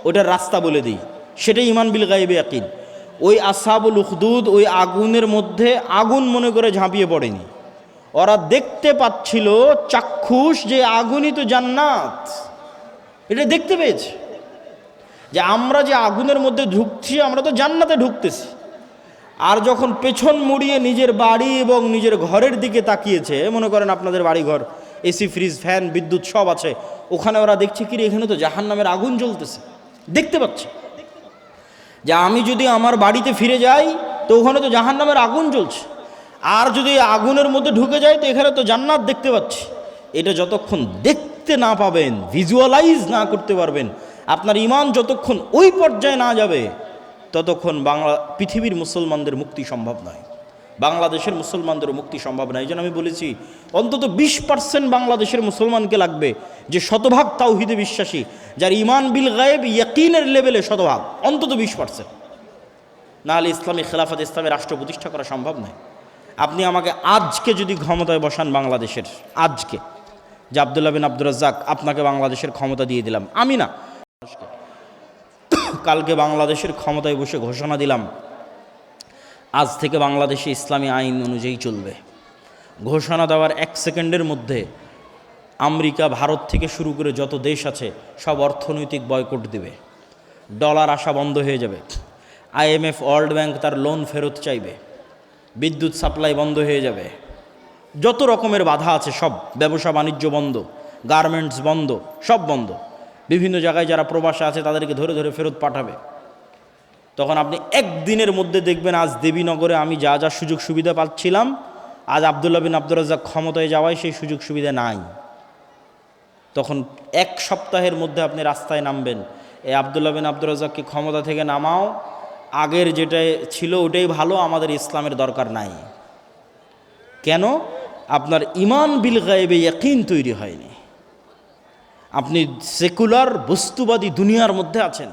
ওটার রাস্তা বলে দিই, সেটাই ঈমান বিল গায়বে ইয়াকিন। ওই আসহাবুল উখদুদ ওই আগুনের মধ্যে আগুন মনে করে ঝাঁপিয়ে পড়েনি। ওরা দেখতে পাচ্ছিল চাক্ষুষ যে আগুনই তো জান্নাত, এটা দেখতে পেয়েছে যে আমরা যে আগুনের মধ্যে ঢুকছি আমরা তো জান্নাতে ঢুকতেছি। আর যখন পেছন মুড়িয়ে নিজের বাড়ি এবং নিজের ঘরের দিকে তাকিয়েছে, মনে করেন আপনাদের বাড়ি ঘর এসি ফ্রিজ ফ্যান বিদ্যুৎ সব আছে, ওখানে ওরা দেখছে কি এখানে তো জাহান্নামের আগুন জ্বলতেছে, দেখতে পাচ্ছে যে আমি যদি আমার বাড়িতে ফিরে যাই তো ওখানে তো জাহান্নামের আগুন জ্বলছে, আর যদি আগুনের মধ্যে ঢুকে যাই তো এখানে তো জান্নাত দেখতে পাচ্ছি। এটা যতক্ষণ দেখতে না পাবেন, ভিজুয়ালাইজ না করতে পারবেন, আপনার ঈমান যতক্ষণ ওই পর্যায়ে না যাবে ততক্ষণ পৃথিবীর মুসলমানদের মুক্তি সম্ভব নয়, বাংলাদেশের মুসলমানদের মুক্তি সম্ভব নয়। এই জন্য আমি বলেছি অন্তত 20% বাংলাদেশের মুসলমানকে লাগবে যে শতভাগ তাওহীদে বিশ্বাসী, যার ঈমান বিল গায়েব ইয়াকিনের লেভেলে শতভাগ, অন্তত 20%। নাহলে ইসলামী খেলাফত, ইসলামী রাষ্ট্র প্রতিষ্ঠা করা সম্ভব নয়। আপনি আমাকে আজকে যদি ক্ষমতায় বসান বাংলাদেশের, আজকে যে আব্দুল্লাহ বিন আব্দুর রাজ্জাক আপনাকে বাংলাদেশের ক্ষমতা দিয়ে দিলাম, আমি না, কালকে বাংলাদেশের ক্ষমতায় বসে ঘোষণা দিলাম আজ থেকে বাংলাদেশে ইসলামী আইন অনুযায়ী চলবে, ঘোষণা দেওয়ার 1 সেকেন্ডের মধ্যে আমেরিকা, ভারত থেকে শুরু করে যত দেশ আছে সব অর্থনৈতিক বয়কট দিবে, ডলার আসা বন্ধ হয়ে যাবে, IMF ওয়ার্ল্ড ব্যাংক তার লোন ফেরত চাইবে, বিদ্যুৎ সাপ্লাই বন্ধ হয়ে যাবে, যত রকমের বাধা আছে সব, ব্যবসা বাণিজ্য বন্ধ, গার্মেন্টস বন্ধ, সব বন্ধ। বিভিন্ন জায়গায় যারা প্রবাসে আছে তাদেরকে ধরে ধরে ফেরত পাঠাবে। তখন আপনি একদিনের মধ্যে দেখবেন আজ দেবীনগরে আমি যা যা সুযোগ সুবিধা পাচ্ছিলাম, আজ আব্দুল্লাহ বিন আব্দুর রাজ্জাক ক্ষমতায় যাওয়ায় সেই সুযোগ সুবিধা নাই। তখন 1 সপ্তাহের মধ্যে আপনি রাস্তায় নামবেন, এই আব্দুল্লাহ বিন আব্দুর রাজ্জাককে ক্ষমতা থেকে নামাও, আগের যেটা ছিল ওটাই ভালো, আমাদের ইসলামের দরকার নাই। কেন? আপনার ইমান বিল গায়েবে ইয়াকিন তৈরি হয়নি। আপনি সেকুলার বস্তুবাদী দুনিয়ার মধ্যে আছেন,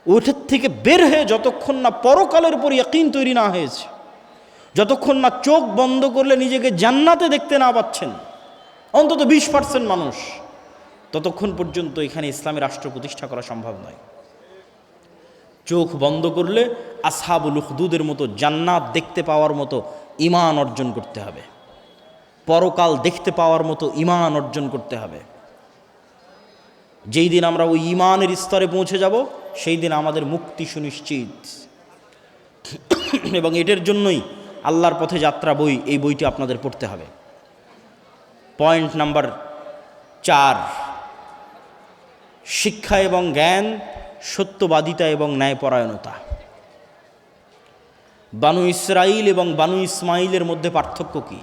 ওটার থেকে বের হয়ে যতক্ষণ না পরকালের উপর ইয়াকিন তৈরি না হয়েছে, যতক্ষণ না চোখ বন্ধ করলে নিজেকে জান্নাতে দেখতে না পাচ্ছেন অন্তত 20% মানুষ, ততক্ষণ পর্যন্ত এখানে ইসলামী রাষ্ট্র প্রতিষ্ঠা করা সম্ভব নয়। চোখ বন্ধ করলে আসহাবুল উখদুদের মতো জান্নাত দেখতে পাওয়ার মতো ঈমান অর্জন করতে হবে, পরকাল দেখতে পাওয়ার মতো ঈমান অর্জন করতে হবে। যেই দিন আমরা ওই ঈমানের স্তরে পৌঁছে যাব সেই দিন আমাদের মুক্তি সুনিশ্চিত। এবং এটার জন্যই আল্লাহর পথে যাত্রা বই, এই বইটি আপনাদের পড়তে হবে। পয়েন্ট নাম্বার 4, শিক্ষা এবং জ্ঞান, সত্যবাদিতা এবং ন্যায়পরায়ণতা। বানু ইসরাইল এবং বানু ইসমাইলের মধ্যে পার্থক্য কি?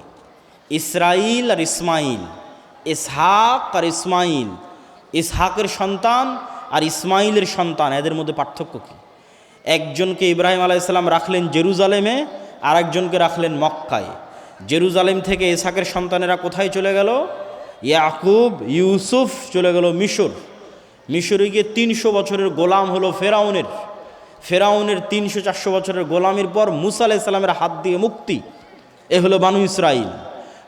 ইসরাইল আর ইসমাইল, ইসহাক আর ইসমাইল, ইসহাকের সন্তান আর ইসমাইলের সন্তান, এদের মধ্যে পার্থক্য কি? একজনকে ইব্রাহিম আলাইহিস সালাম রাখলেন জেরুজালেমে, আর একজনকে রাখলেন মক্কায়। জেরুজালেম থেকে ইসহাকের সন্তানেরা কোথায় চলে গেল? ইয়াকুব, ইউসুফ চলে গেল মিশর। মিশরে গিয়ে 300 বছরের গোলাম হলো ফেরাউনের। ফেরাউনের 300-400 বছরের গোলামির পর মুসা আলাইহিস সালামের হাত দিয়ে মুক্তি। এ হলো বানু ইসরাইল।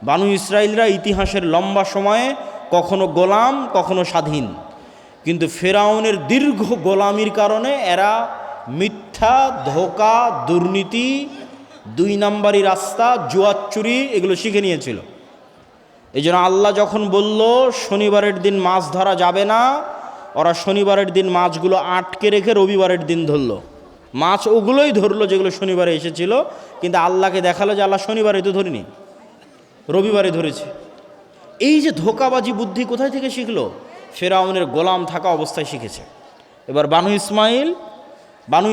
বানু ইসরাইলরা ইতিহাসের লম্বা সময়ে কখনো গোলাম কখনো স্বাধীন, কিন্তু ফেরাউনের দীর্ঘ গোলামির কারণে এরা মিথ্যা, ধোঁকা, দুর্নীতি, 2 নম্বরি রাস্তা, জুয়াচুরি এগুলো শিখে নিয়েছিল। এই জন্য আল্লাহ যখন বলল শনিবারের দিন মাছ ধরা যাবে না, ওরা শনিবারের দিন মাছগুলো আটকে রেখে রবিবারের দিন ধরলো। মাছ ওগুলোই ধরলো যেগুলো শনিবারে এসেছিল, কিন্তু আল্লাহকে দেখালো যে আল্লাহ শনিবারে তো ধরিনি, রবিবারে ধরেছে। এই যে ধোঁকাবাজি বুদ্ধি কোথায় থেকে শিখলো? ফেরাউনের গোলাম থাকা অবস্থায় শিখেছে। এবার বানু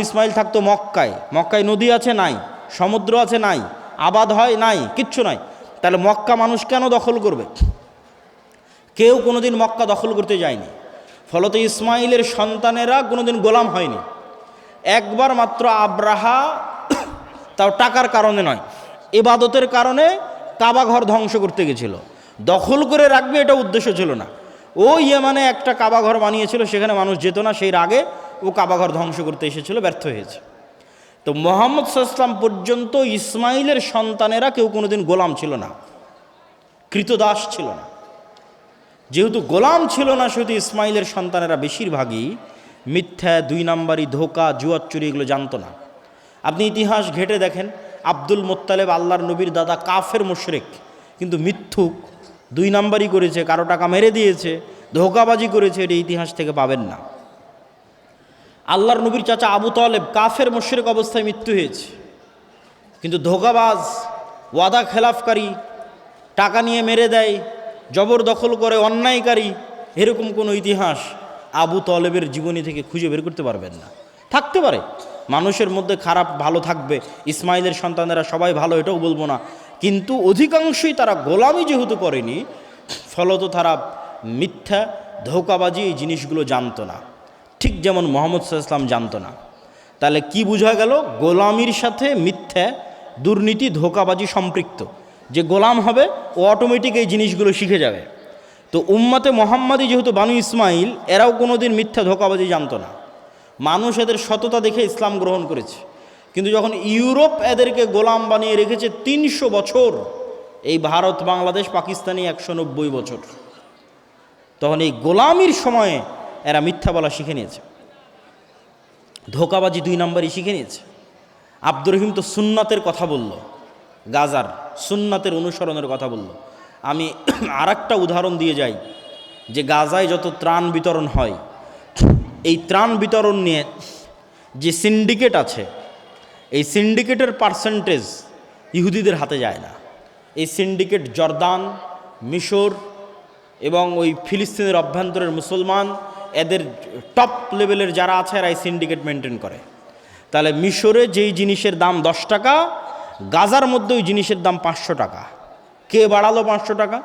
ইসমাইল থাকতো মক্কায়। মক্কায় নদী আছে? নাই। সমুদ্র আছে? নাই। আবাদ হয়? নাই, কিচ্ছু নাই। তাহলে মক্কা মানুষ কেন দখল করবে? কেউ কোনোদিন মক্কা দখল করতে যায়নি। ফলত ইসমাইলের সন্তানেরা কোনোদিন গোলাম হয়নি। একবার মাত্র আব্রাহা, তাও টাকার কারণে নয়, ইবাদতের কারণে কাবা ঘর ধ্বংস করতে গেছিল। দখল করে রাখবে এটা উদ্দেশ্য ছিল না। ও ইয়েমানে একটা কাবা ঘর বানিয়েছিল, সেখানে মানুষ যেত না, সেই রাগে ও কাবা ঘর ধ্বংস করতে এসেছিল, ব্যর্থ হয়েছে। তো মুহাম্মদ সাল্লাল্লাহু আলাইহি ওয়াসাল্লাম পর্যন্ত ইসমাইলের সন্তানেরা কেউ কোনোদিন গোলাম ছিল না, কৃতদাস ছিল না। যেহেতু গোলাম ছিল না, সেহেতু ইসমাইলের সন্তানেরা বেশিরভাগই মিথ্যা, 2 নম্বরি, ধোঁকা, জুয়াচুরি এগুলো জানতো না। আপনি ইতিহাস ঘেটে দেখেন, আব্দুল মুত্তালিব আল্লাহর নবীর দাদা, কাফের মুশরিক, কিন্তু মিথ্যুক, 2 নম্বরি করেছে, কারো টাকা মেরে দিয়েছে, ধোঁকাবাজি করেছে, এটা ইতিহাস থেকে পাবেন না। আল্লাহর নবীর চাচা আবু তালেব কাফের মুশরিক অবস্থায় মৃত্যু হয়েছে, কিন্তু ধোঁকাবাজ, ওয়াদা খেলাফকারী, টাকা নিয়ে মেরে দেয়, জবরদখল করে, অন্যায়কারী, এরকম কোনো ইতিহাস আবু তালেবের জীবনী থেকে খুঁজে বের করতে পারবেন না। থাকতে পারে মানুষের মধ্যে খারাপ ভালো থাকবে, ইসমাইলের সন্তানেরা সবাই ভালো এটাও বলবো না, কিন্তু অধিকাংশই তারা গোলামি যেহেতু করেনি, ফলত তারা মিথ্যা, ধোঁকাবাজি এই জিনিসগুলো জানতো না, ঠিক যেমন মুহাম্মদ সাল্লাল্লাহু আলাইহি ওয়াসাল্লাম জানতো না। তাহলে কি বোঝা গেল? গোলামির সাথে মিথ্যা, দুর্নীতি, ধোঁকাবাজি সম্পৃক্ত। যে গোলাম হবে ও অটোমেটিক এই জিনিসগুলো শিখে যাবে। তো উম্মতে মুহাম্মাদি যেহেতু বানু ইসমাইল, এরাও কোনোদিন মিথ্যা, ধোঁকাবাজি জানতো না। মানুষ এদের সততা দেখে ইসলাম গ্রহণ করেছে, কিন্তু যখন ইউরোপ এদেরকে গোলাম বানিয়ে রেখেছে 300 বছর, এই ভারত, বাংলাদেশ, পাকিস্তানি 190 বছর, তখন এই গোলামির সময়ে এরা মিথ্যা বলা শিখে নিয়েছে, ধোঁকাবাজি 2 নম্বরই শিখে নিয়েছে। আব্দুর রহিম তো সুন্নাতের কথা বলল, গাজার সুন্নাতের অনুসরণের কথা বলল। আমি আরেকটা উদাহরণ দিয়ে যাই যে গাজায় যত ত্রাণ বিতরণ হয়, এই ত্রাণ বিতরণ নিয়ে যে সিন্ডিকেট আছে, এই সিন্ডিকেটের পার্সেন্টেজ ইহুদিদের হাতে যায় না। এই সিন্ডিকেট জর্দান, মিশর এবং ওই ফিলিস্তিনের অভ্যন্তরের মুসলমান, এদের টপ লেভেলের যারা আছে এরা এই সিন্ডিকেট মেনটেন করে। তাহলে মিশরে যেই জিনিসের দাম 10 টাকা, গাজার মধ্যে ওই জিনিসের দাম 500 টাকা। কে বাড়ালো 500 টাকা?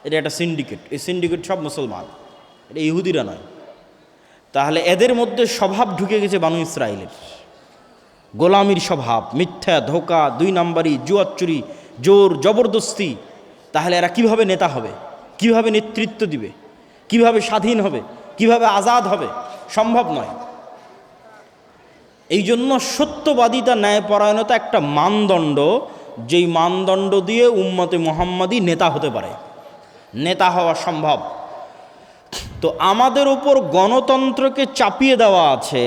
এটা একটা সিন্ডিকেট। এই সিন্ডিকেট সব মুসলমান, এটা ইহুদিরা নয়। তাহলে এদের মধ্যে স্বভাব ঢুকে গেছে বানু ইসরায়েলের, গোলামির স্বভাব, মিথ্যা, ধোঁকা, 2 নাম্বারি, জুয়াচুরি, জোর জবরদস্তি। তাহলে এরা কিভাবে নেতা হবে, কিভাবে নেতৃত্ব দিবে, কিভাবে স্বাধীন হবে, কিভাবে আজাদ হবে? সম্ভব নয়। এই জন্য সত্যবাদিতা, ন্যায়পরায়ণতা একটা মানদণ্ড, যেই মানদণ্ড দিয়ে উম্মতে মুহাম্মাদি নেতা হতে পারে, নেতা হওয়া সম্ভব। তো আমাদের ওপর গণতন্ত্রকে চাপিয়ে দেওয়া আছে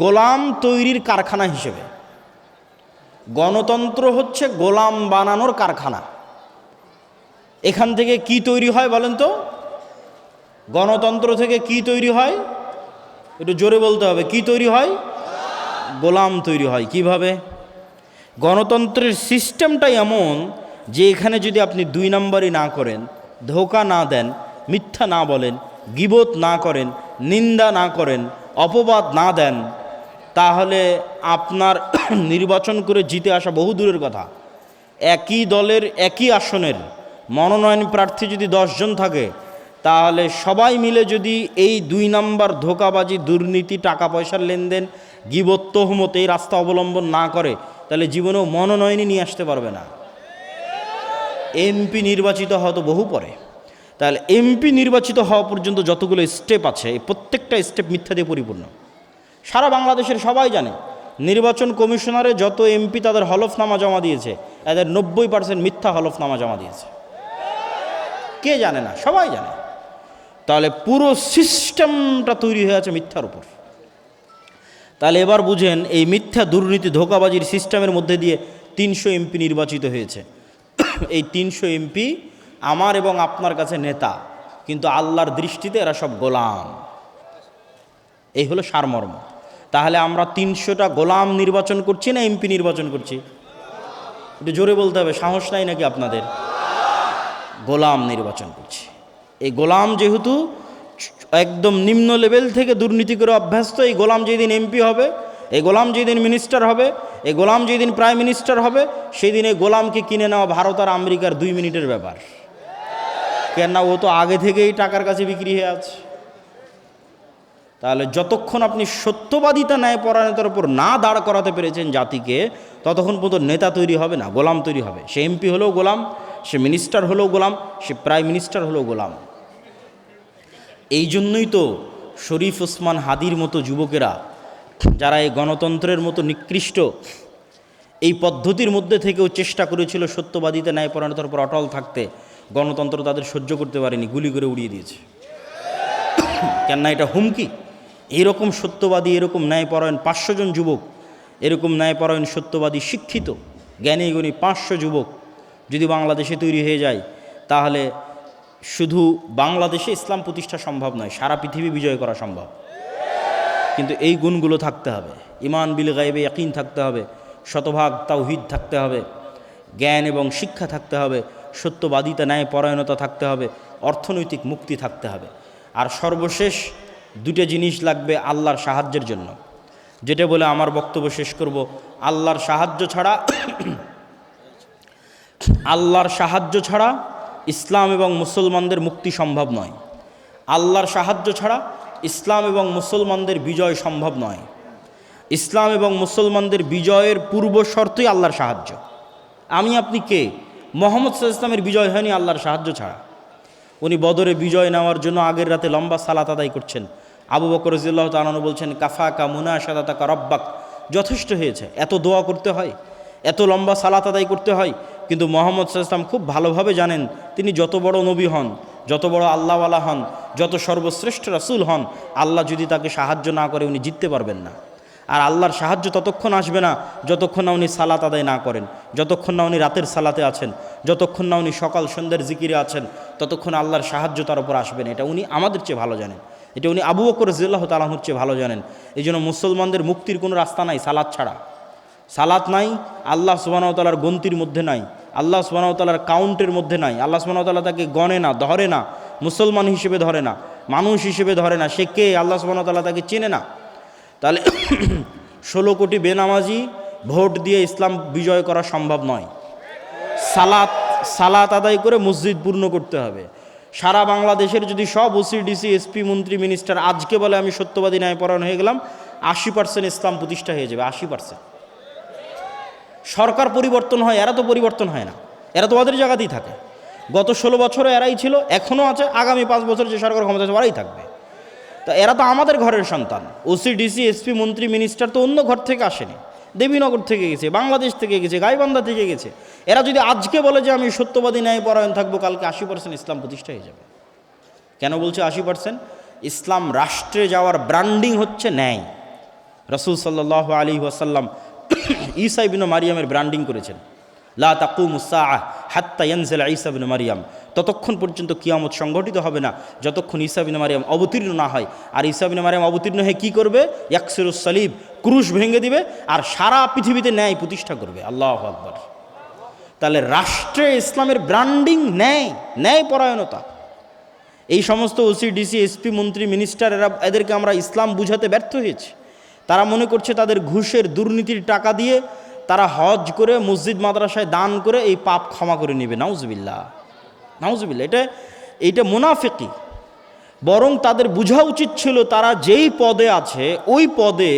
গোলাম তৈরির কারখানা হিসেবে। গণতন্ত্র হচ্ছে গোলাম বানানোর কারখানা। এখান থেকে কি তৈরি হয় বলেন তো? গণতন্ত্র থেকে কি তৈরি হয়? একটু জোরে বলতে হবে। কি তৈরি হয়? গোলাম তৈরি হয়। কিভাবে? গণতন্ত্রের সিস্টেমটাই এমন যে এখানে যদি আপনি 2 নাম্বারই না করেন, ধোঁকা না দেন, মিথ্যা না বলেন, গীবত না করেন, নিন্দা না করেন, অপবাদ না দেন, তাহলে আপনার নির্বাচন করে জিতে আসা বহু দূরের কথা। একই দলের একই আসনের মনোনয়ন প্রার্থী যদি 10 জন থাকে, তাহলে সবাই মিলে যদি এই 2 নাম্বার ধোঁকাবাজি, দুর্নীতি, টাকা পয়সার লেনদেন, গীবত, তহমত এই রাস্তা অবলম্বন না করে, তাহলে জীবনেও মনোনয়নই নিয়ে আসতে পারবে না। এমপি নির্বাচিত হওয়া তো বহু পরে। তাহলে এমপি নির্বাচিত হওয়া পর্যন্ত যতগুলো স্টেপ আছে, এই প্রত্যেকটা স্টেপ মিথ্যা দিয়ে পরিপূর্ণ। সারা বাংলাদেশের সবাই জানে নির্বাচন কমিশনারে যত এমপি তাদের হলফনামা জমা দিয়েছে, এদের 90% মিথ্যা হলফনামা জমা দিয়েছে। কে জানে না? সবাই জানে। তাহলে পুরো সিস্টেমটা তৈরি হয়ে আছে মিথ্যার উপর। তাহলে এবার বুঝেন, এই মিথ্যা, দুর্নীতি, ধোঁকাবাজির সিস্টেমের মধ্যে দিয়ে 300 এমপি নির্বাচিত হয়েছে। এই 300 এমপি আমার এবং আপনার কাছে নেতা, কিন্তু আল্লাহর দৃষ্টিতে এরা সব গোলাম। এই হলো সারমর্ম। তাহলে আমরা 300টা গোলাম নির্বাচন করছি না এমপি নির্বাচন করছি? একটু জোরে বলতে হবে, সাহস নাই নাকি আপনাদের? গোলাম নির্বাচন করছি। এই গোলাম যেহেতু একদম নিম্ন লেভেল থেকে দুর্নীতি করে অভ্যস্ত, এই গোলাম যেদিন এমপি হবে, এই গোলাম যেদিন মিনিস্টার হবে, এই গোলাম যেদিন প্রাইম মিনিস্টার হবে, সেই দিন এই গোলামকে কিনে নেওয়া ভারত আর আমেরিকার 2 মিনিটের ব্যাপার। কেননা ও তো আগে থেকেই টাকার কাছে বিক্রি হয়ে আছে। তাহলে যতক্ষণ আপনি সত্যবাদিতা, ন্যায়পরায়ণতার উপর না দাঁড় করাতে পেরেছেন জাতিকে, ততক্ষণ পর্যন্ত নেতা তৈরি হবে না, গোলাম তৈরি হবে। সে এমপি হলেও গোলাম, সে মিনিস্টার হলেও গোলাম, সে প্রাইম মিনিস্টার হলেও গোলাম। এই জন্যই তো শরীফ ওসমান হাদির মতো যুবকেরা, যারা এই গণতন্ত্রের মতো নিকৃষ্ট এই পদ্ধতির মধ্যে থেকেও চেষ্টা করেছিল সত্যবাদিতা, ন্যায়পরায়ণতার উপর অটল থাকতে, গণতন্ত্র তাদের সহ্য করতে পারেনি, গুলি করে উড়িয়ে দিয়েছে। কেননা এটা হুমকি। এইরকম সত্যবাদী, এরকম ন্যায়পরায়ণ 500 জন যুবক, এরকম ন্যায়পরায়ণ, সত্যবাদী, শিক্ষিত, জ্ঞানী গুণী 500 যুবক যদি বাংলাদেশে তৈরি হয়ে যায়, তাহলে শুধু বাংলাদেশে ইসলাম প্রতিষ্ঠা সম্ভব নয়, সারা পৃথিবী বিজয় করা সম্ভব। কিন্তু এই গুণগুলো থাকতে হবে। ইমান বিল গায়বে ইয়াকিন থাকতে হবে, শতভাগ তাওহীদ থাকতে হবে, জ্ঞান এবং শিক্ষা থাকতে হবে, সত্যবাদিতা, ন্যায়পরায়ণতা থাকতে হবে, অর্থনৈতিক মুক্তি থাকতে হবে। আর সর্বশেষ 2টা জিনিস লাগবে আল্লাহর সাহায্যের জন্য, যেটা বলে আমার বক্তব্য শেষ করব। আল্লাহর সাহায্য ছাড়া আল্লাহর সাহায্য ছাড়া ইসলাম এবং মুসলমানদের মুক্তি সম্ভব নয়। আল্লাহর সাহায্য ছাড়া ইসলাম এবং মুসলমানদের বিজয় সম্ভব নয়। ইসলাম এবং মুসলমানদের বিজয়ের পূর্ব শর্তই আল্লাহর সাহায্য। আমি আপনি কে? মুহাম্মদ সাল্লাল্লাহু আলাইহি ওয়াসাল্লামের বিজয় হয়নি আল্লাহর সাহায্য ছাড়া। উনি বদরে বিজয় নেওয়ার জন্য আগের রাতে লম্বা সালাত আদায় করছেন। আবু বকর রাদিয়াল্লাহু তাআলা আনহু বলছেন, কাফাকা মুনাশাদাতাকা রব্বাক, যথেষ্ট হয়েছে। এত দোয়া করতে হয়, এত লম্বা সালাত আদায় করতে হয়। কিন্তু মুহাম্মদ সাল্লাল্লাহু আলাইহি ওয়াসাল্লাম খুব ভালোভাবে জানেন, তিনি যত বড় নবী হন, যত বড় আল্লাহওয়ালা হন, যত সর্বশ্রেষ্ঠ রাসূল হন, আল্লাহ যদি তাকে সাহায্য না করে উনি জিততে পারবেন না। আর আল্লাহর সাহায্য ততক্ষণ আসবে না যতক্ষণ না উনি সালাত আদায় না করেন, যতক্ষণ না উনি রাতের সালাতে আছেন, যতক্ষণ না উনি সকাল সন্ধ্যার জিকিরে আছেন, ততক্ষণ আল্লাহর সাহায্য তার উপর আসবে না। এটা উনি আমাদের চেয়ে ভালো জানেন, এটা উনি আবু বকর রাদিয়াল্লাহু তাআলা আনহুর চেয়ে ভালো জানেন। এই জন্য মুসলমানদের মুক্তির কোনো রাস্তা নাই সালাত ছাড়া। সালাত নাই, আল্লাহ সুবহানাহু ওয়া তাআলার গন্তির মধ্যে নাই, আল্লাহ সুবহানাহু ওয়া তাআলার কাউন্টের মধ্যে নাই। আল্লাহ সুবহানাহু ওয়া তাআলা তাকে গণে না, ধরে না, মুসলমান হিসেবে ধরে না, মানুষ হিসেবে ধরে না। সে কে? আল্লাহ সুবহানাহু ওয়া তাআলা তাকে চেনে না। তাহলে 16 কোটি বেনামাজি ভোট দিয়ে ইসলাম বিজয় করা সম্ভব নয়। সালাত আদায় করে মসজিদ পূর্ণ করতে হবে। সারা বাংলাদেশের যদি সব ওসি ডিসি এসপি মন্ত্রী মিনিস্টার আজকে বলে আমি সত্যবাদী ন্যায়পরায়ণ হয়ে গেলাম, 80% ইসলাম প্রতিষ্ঠা হয়ে যাবে, 80%। সরকার পরিবর্তন হয়, এরা তো পরিবর্তন হয় না, এরা তো ওদের জায়গাতেই থাকে। গত 16 বছরে এরাই ছিল, এখনও আছে, আগামী 5 বছর যে সরকার ক্ষমতা আছে ওরাই থাকবে। তো এরা তো আমাদের ঘরের সন্তান। ওসি ডিসি এসপি মন্ত্রী মিনিস্টার তো অন্য ঘর থেকে আসেনি, দেবীনগর থেকে গেছে, বাংলাদেশ থেকে গেছে, গাইবান্ধা থেকে গেছে। এরা যদি আজকে বলে যে আমি সত্যবাদী ন্যায়পরায়ণ থাকবো, কালকে 80% ইসলাম প্রতিষ্ঠা হয়ে যাবে। কেন বলছে 80%? ইসলাম রাষ্ট্রে যাওয়ার ব্র্যান্ডিং হচ্ছে ন্যায়। রাসূল সাল্লাল্লাহু আলাইহি ওয়াসাল্লাম ঈসা ইবনে মারিয়ামের ব্র্যান্ডিং করেছেন, লা তাকুমুস সাআহ হাত্তা ইয়ানজিলা ঈসা ইবনে মারিয়াম। ততক্ষণ পর্যন্ত কিয়ামত সংঘটিত হবে না যতক্ষণ ঈসা ইবনে মারিয়াম অবতীর্ণ না হয়। আর ঈসা ইবনে মারিয়াম অবতীর্ণ হয়ে কী করবে? ইয়াকসিরুস সালিব, ক্রুশ ভেঙে দিবে আর সারা পৃথিবীতে ন্যায় প্রতিষ্ঠা করবে। আল্লাহু আকবার। তাহলে রাষ্ট্রে ইসলামের ব্র্যান্ডিং ন্যায়, ন্যায়পরায়ণতা। এই সমস্ত ওসি ডিসি এসপি মন্ত্রী মিনিস্টার এদেরকে আমরা ইসলাম বুঝাতে ব্যর্থ হয়েছি। তারা মনে করছে তাদের ঘুষের দুর্নীতির টাকা দিয়ে তারা হজ করে মসজিদ মাদ্রাসায় দান করে এই পাপ ক্ষমা করে নেবে। নাউজুবিল্লাহ, নাউজুবিল্লাহ। এইটা মুনাফিকি। বরং তাদের বোঝা উচিত ছিল তারা যেই পদে আছে ওই পদে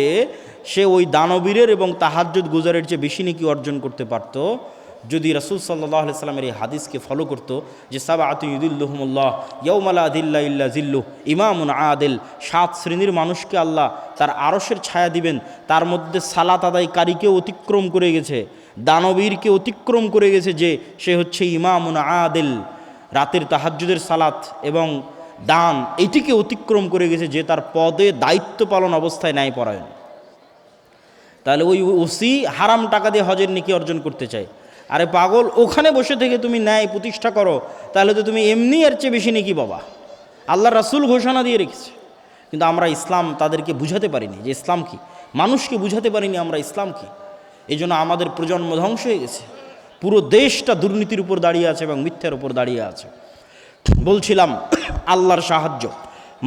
সে ওই দানবীরের এবং তাহাজ্জুদ গুজারের চেয়ে বেশি নেকি অর্জন করতে পারত যদি রাসূল সাল্লাল্লাহু আলাইহি সাল্লামের এই হাদিসকে ফলো করতো যে সাবআতু ইউদিল্লুহুমুল্লাহ ইয়াউমা লা যিল্লা ইল্লা যিল্লুহ, ইমামুন আদিল। 7 শ্রেণীর মানুষকে আল্লাহ তার আরশের ছায়া দিবেন। তার মধ্যে সালাত আদায়কারীকে অতিক্রম করে গেছে, দানবীরকে অতিক্রম করে গেছে, যে সে হচ্ছে ইমামুন আদিল। রাতের তাহাজ্জুদের সালাত এবং দান এটিকে অতিক্রম করে গেছে, যে তার পদে দায়িত্ব পালন অবস্থায় ন্যায়পরায়ণ। তাহলে ওই ওসি হারাম টাকা দিয়ে হজের নেকি অর্জন করতে চায়। আরে পাগল, ওখানে বসে থেকে তুমি ন্যায় প্রতিষ্ঠা করো, তাহলে তো তুমি এমনি এর চেয়ে বেশি নেকি বাবা। আল্লাহ রাসূল ঘোষণা দিয়ে রেখেছে, কিন্তু আমরা ইসলাম তাদেরকে বুঝাতে পারিনি যে ইসলাম কি, মানুষকে বুঝাতে পারিনি আমরা ইসলাম কি। এই জন্য আমাদের প্রজন্ম ধ্বংস হয়ে গেছে। পুরো দেশটা দুর্নীতির উপর দাঁড়িয়ে আছে এবং মিথ্যার উপর দাঁড়িয়ে আছে। বলছিলাম আল্লাহর সাহায্য,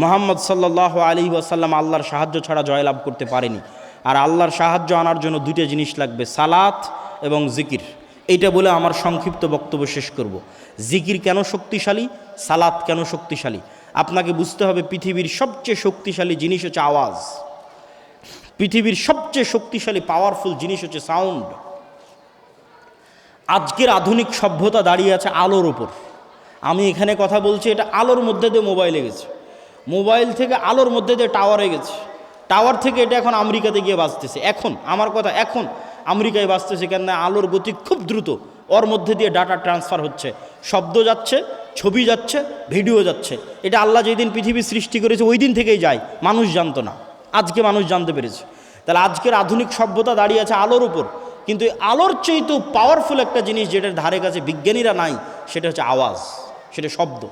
মুহাম্মদ সাল্লাল্লাহু আলাইহি ওয়াসাল্লাম আল্লাহর সাহায্য ছাড়া জয়লাভ করতে পারেনি। আর আল্লাহর সাহায্য আনার জন্য 2টা জিনিস লাগবে, সালাত এবং জিকির। এইটা বলে আমার সংক্ষিপ্ত বক্তব্য শেষ করব। জিকির কেন শক্তিশালী, সালাত কেন শক্তিশালী? আপনাকে বুঝতে হবে পৃথিবীর সবচেয়ে শক্তিশালী জিনিস হচ্ছে আওয়াজ। পৃথিবীর সবচেয়ে শক্তিশালী পাওয়ারফুল জিনিস হচ্ছে সাউন্ড। আজকের আধুনিক সভ্যতা দাঁড়িয়ে আছে আলোর উপর। আমি এখানে কথা বলছি, এটা আলোর মধ্যে দিয়ে মোবাইলে গেছে, মোবাইল থেকে আলোর মধ্যে দিয়ে টাওয়ারে গেছে, টাওয়ার থেকে এটা এখন আমেরিকাতে গিয়ে বাজতেছে। এখন আমার কথা, এখন আমেরিকায় বাজতেছে, কেন না আলোর গতি খুব দ্রুত, ওর মধ্যে দিয়ে ডাটা ট্রান্সফার হচ্ছে, শব্দ যাচ্ছে, ছবি যাচ্ছে, ভিডিও যাচ্ছে। এটা আল্লাহ যেদিন পৃথিবী সৃষ্টি করেছে ওই দিন থেকেই যায়, মানুষ জানতো না, আজকে মানুষ জানতে পেরেছে। তাহলে আজকের আধুনিক সভ্যতা দাঁড়িয়ে আছে আলোর উপর, কিন্তু এই আলোর চেয়েও পাওয়ারফুল একটা জিনিস যেটার ধারে কাছে বিজ্ঞানীরা নাই, সেটা হচ্ছে আওয়াজ, সেটা শব্দ।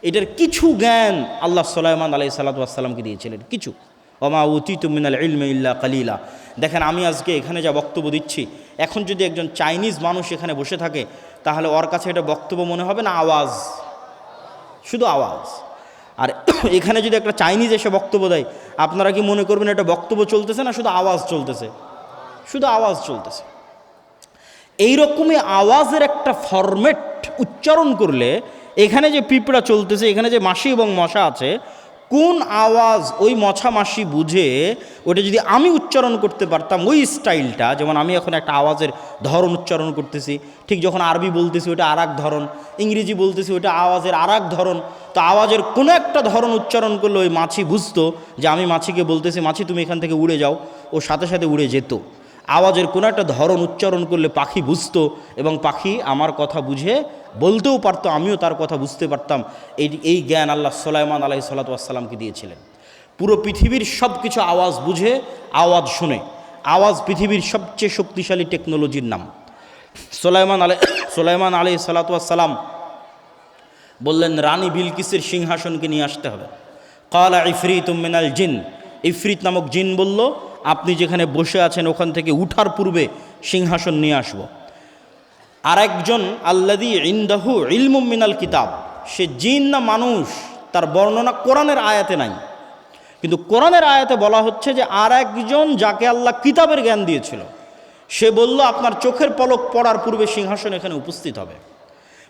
এটার কিছু জ্ঞান আল্লাহ সুলাইমান আলাইহিস সালাতু ওয়াস সালামকে দিয়েছিলেন, কিছু। ওমা উতিতু মিনাল ইলমি ইল্লা কালিলা। দেখেন আমি আজকে এখানে যা বক্তব্য দিচ্ছি, এখন যদি একজন চাইনিজ মানুষ এখানে বসে থাকে, তাহলে ওর কাছে এটা বক্তব্য মনে হবে না, আওয়াজ, শুধু আওয়াজ। আর এখানে যদি একটা চাইনিজ এসে বক্তব্য দেয়, আপনারা কি মনে করবেন এটা বক্তব্য চলতেছে না শুধু আওয়াজ চলতেছে? শুধু আওয়াজ চলতেছে। এইরকমই আওয়াজের একটা ফরম্যাট উচ্চারণ করলে এখানে যে পিঁপড়া চলতেছে, এখানে যে মাছি এবং মশা আছে, কোন আওয়াজ ওই মশা মাছি বুঝে ওটা যদি আমি উচ্চারণ করতে পারতাম ওই স্টাইলটা, যেমন আমি এখন একটা আওয়াজের ধরন উচ্চারণ করতেছি, ঠিক যখন আরবি বলতেছি ওটা আর এক ধরন, ইংরেজি বলতেছি ওটা আওয়াজের আর এক ধরন। তো আওয়াজের কোনো একটা ধরন উচ্চারণ করলে ওই মাছি বুঝতো যে আমি মাছিকে বলতেছি মাছি তুমি এখান থেকে উড়ে যাও, ও সাথে সাথে উড়ে যেত। আওয়াজের কোনো একটা ধরন উচ্চারণ করলে পাখি বুঝতো এবং পাখি আমার কথা বুঝে বলতেও পারতো, আমিও তার কথা বুঝতে পারতাম। এই জ্ঞান আল্লাহ সুলাইমান আলাইহিস সালাতু ওয়াস সালামকে দিয়েছিলেন। পুরো পৃথিবীর সব কিছু আওয়াজ বুঝে, আওয়াজ শুনে। আওয়াজ পৃথিবীর সবচেয়ে শক্তিশালী টেকনোলজির নাম। সুলাইমান আলাইহিস সালাতু ওয়াস সালাম বললেন, রানী বিলকিসের সিংহাসনকে নিয়ে আসতে হবে। ক্বালা ইফরিতুম মিনাল জিন, ইফরিত নামক জিন বলল, আপনি যেখানে বসে আছেন ওখান থেকে উঠার পূর্বে সিংহাসন নিয়ে আসব। আরেকজন আল্লাযী ইনদাহু ইলমুম মিনাল কিতাব, সে জিন না মানুষ তার বর্ণনা কোরআনের আয়াতে নাই, কিন্তু কোরআনের আয়াতে বলা হচ্ছে যে আর একজন যাকে আল্লাহ কিতাবের জ্ঞান দিয়েছিল, সে বলল আপনার চোখের পলক পড়ার পূর্বে সিংহাসন এখানে উপস্থিত হবে।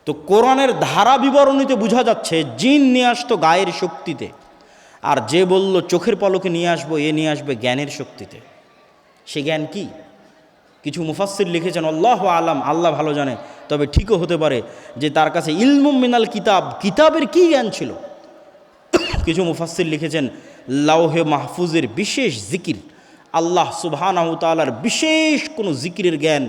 তো কোরআনের ধারা বিবরণীতে বোঝা যাচ্ছে জিন নিয়ে আসতো গায়ের শক্তিতে, আর যে বলল চোখের পলকে নিয়ে আসবো, এ নিয়ে আসবে জ্ঞানের শক্তিতে। সে জ্ঞান কি? কিছু মুফাসসির লিখেছেন আল্লাহু আলাম, আল্লাহ ভালো জানে, তবে ঠিকও হতে পারে যে তার কাছে ইলমুম মিনাল কিতাব, কিতাবের কি জ্ঞান ছিল। কিছু মুফাসসির লিখেছেন লাওহে মাহফুজের বিশেষ জিকির, আল্লাহ সুবহানাহু তাআলার বিশেষ কোনো জিকিরের জ্ঞান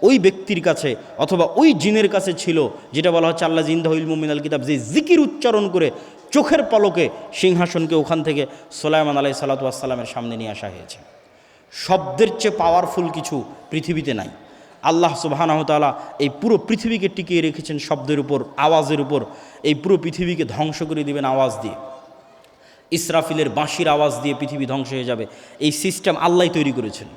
ওই ব্যক্তির কাছে অথবা ওই জিনের কাছে ছিল, যেটা বলা হচ্ছে আল্লাহ ইনদাহু ইলমুম মিনাল কিতাব, যে জিকির উচ্চারণ করে চোখের পলকে সিংহাসনকে ওখান থেকে সুলাইমান আলাইহিস সালাতু ওয়াস সালামের সামনে নিয়ে আসা হয়েছে। শব্দের চেয়ে পাওয়ারফুল কিছু পৃথিবীতে নাই। আল্লাহ সুবহানাহু তাআলা এই পুরো পৃথিবীকে টিকিয়ে রেখেছেন শব্দের উপর, আওয়াজের উপর। এই পুরো পৃথিবীকে ধ্বংস করে দিবেন আওয়াজ দিয়ে। ইসরাফিলের বাঁশির আওয়াজ দিয়ে পৃথিবী ধ্বংস হয়ে যাবে। এই সিস্টেম আল্লাহই তৈরি করেছেন।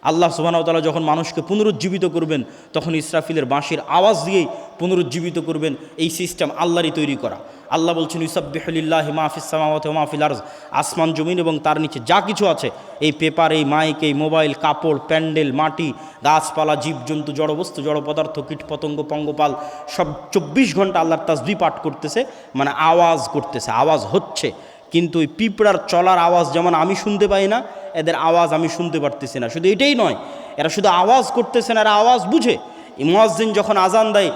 আল্লাহ সুবহানাহু ওয়া তাআলা যখন মানুষকে পুনরুজ্জীবিত করবেন, তখন ইসরাফিলের বাঁশির আওয়াজ দিয়েই পুনরুজ্জীবিত করবেন। এই সিস্টেম আল্লাহরই তৈরি করা। আল্লাহ বলছেন ইউসাব্বিহু লিল্লাহি মা ফিস সামাওয়াতি ওয়া মা ফিল আরজ, আসমান জমিন এবং তার নিচে যা কিছু আছে, এই পেপার, এই মাইক, এই মোবাইল, কাপড়, প্যান্ডেল, মাটি, গাছপালা, জীবজন্তু, জড়বস্তু, জড় পদার্থ, কীটপতঙ্গ, পঙ্গপাল, সব 24 ঘন্টা আল্লাহর তাসবিহ পাঠ করতেছে, মানে আওয়াজ করতেছে, আওয়াজ হচ্ছে। কিন্তু ওই পিঁপড়ার চলার আওয়াজ যেমন আমি শুনতে পাই না, এদের আওয়াজ আমি শুনতে পারতেছি না। শুধু এটাই নয়, এরা শুধু আওয়াজ করতেছে না, এরা আওয়াজ বুঝে। মুয়াজ্জিন যখন আজান দেয়,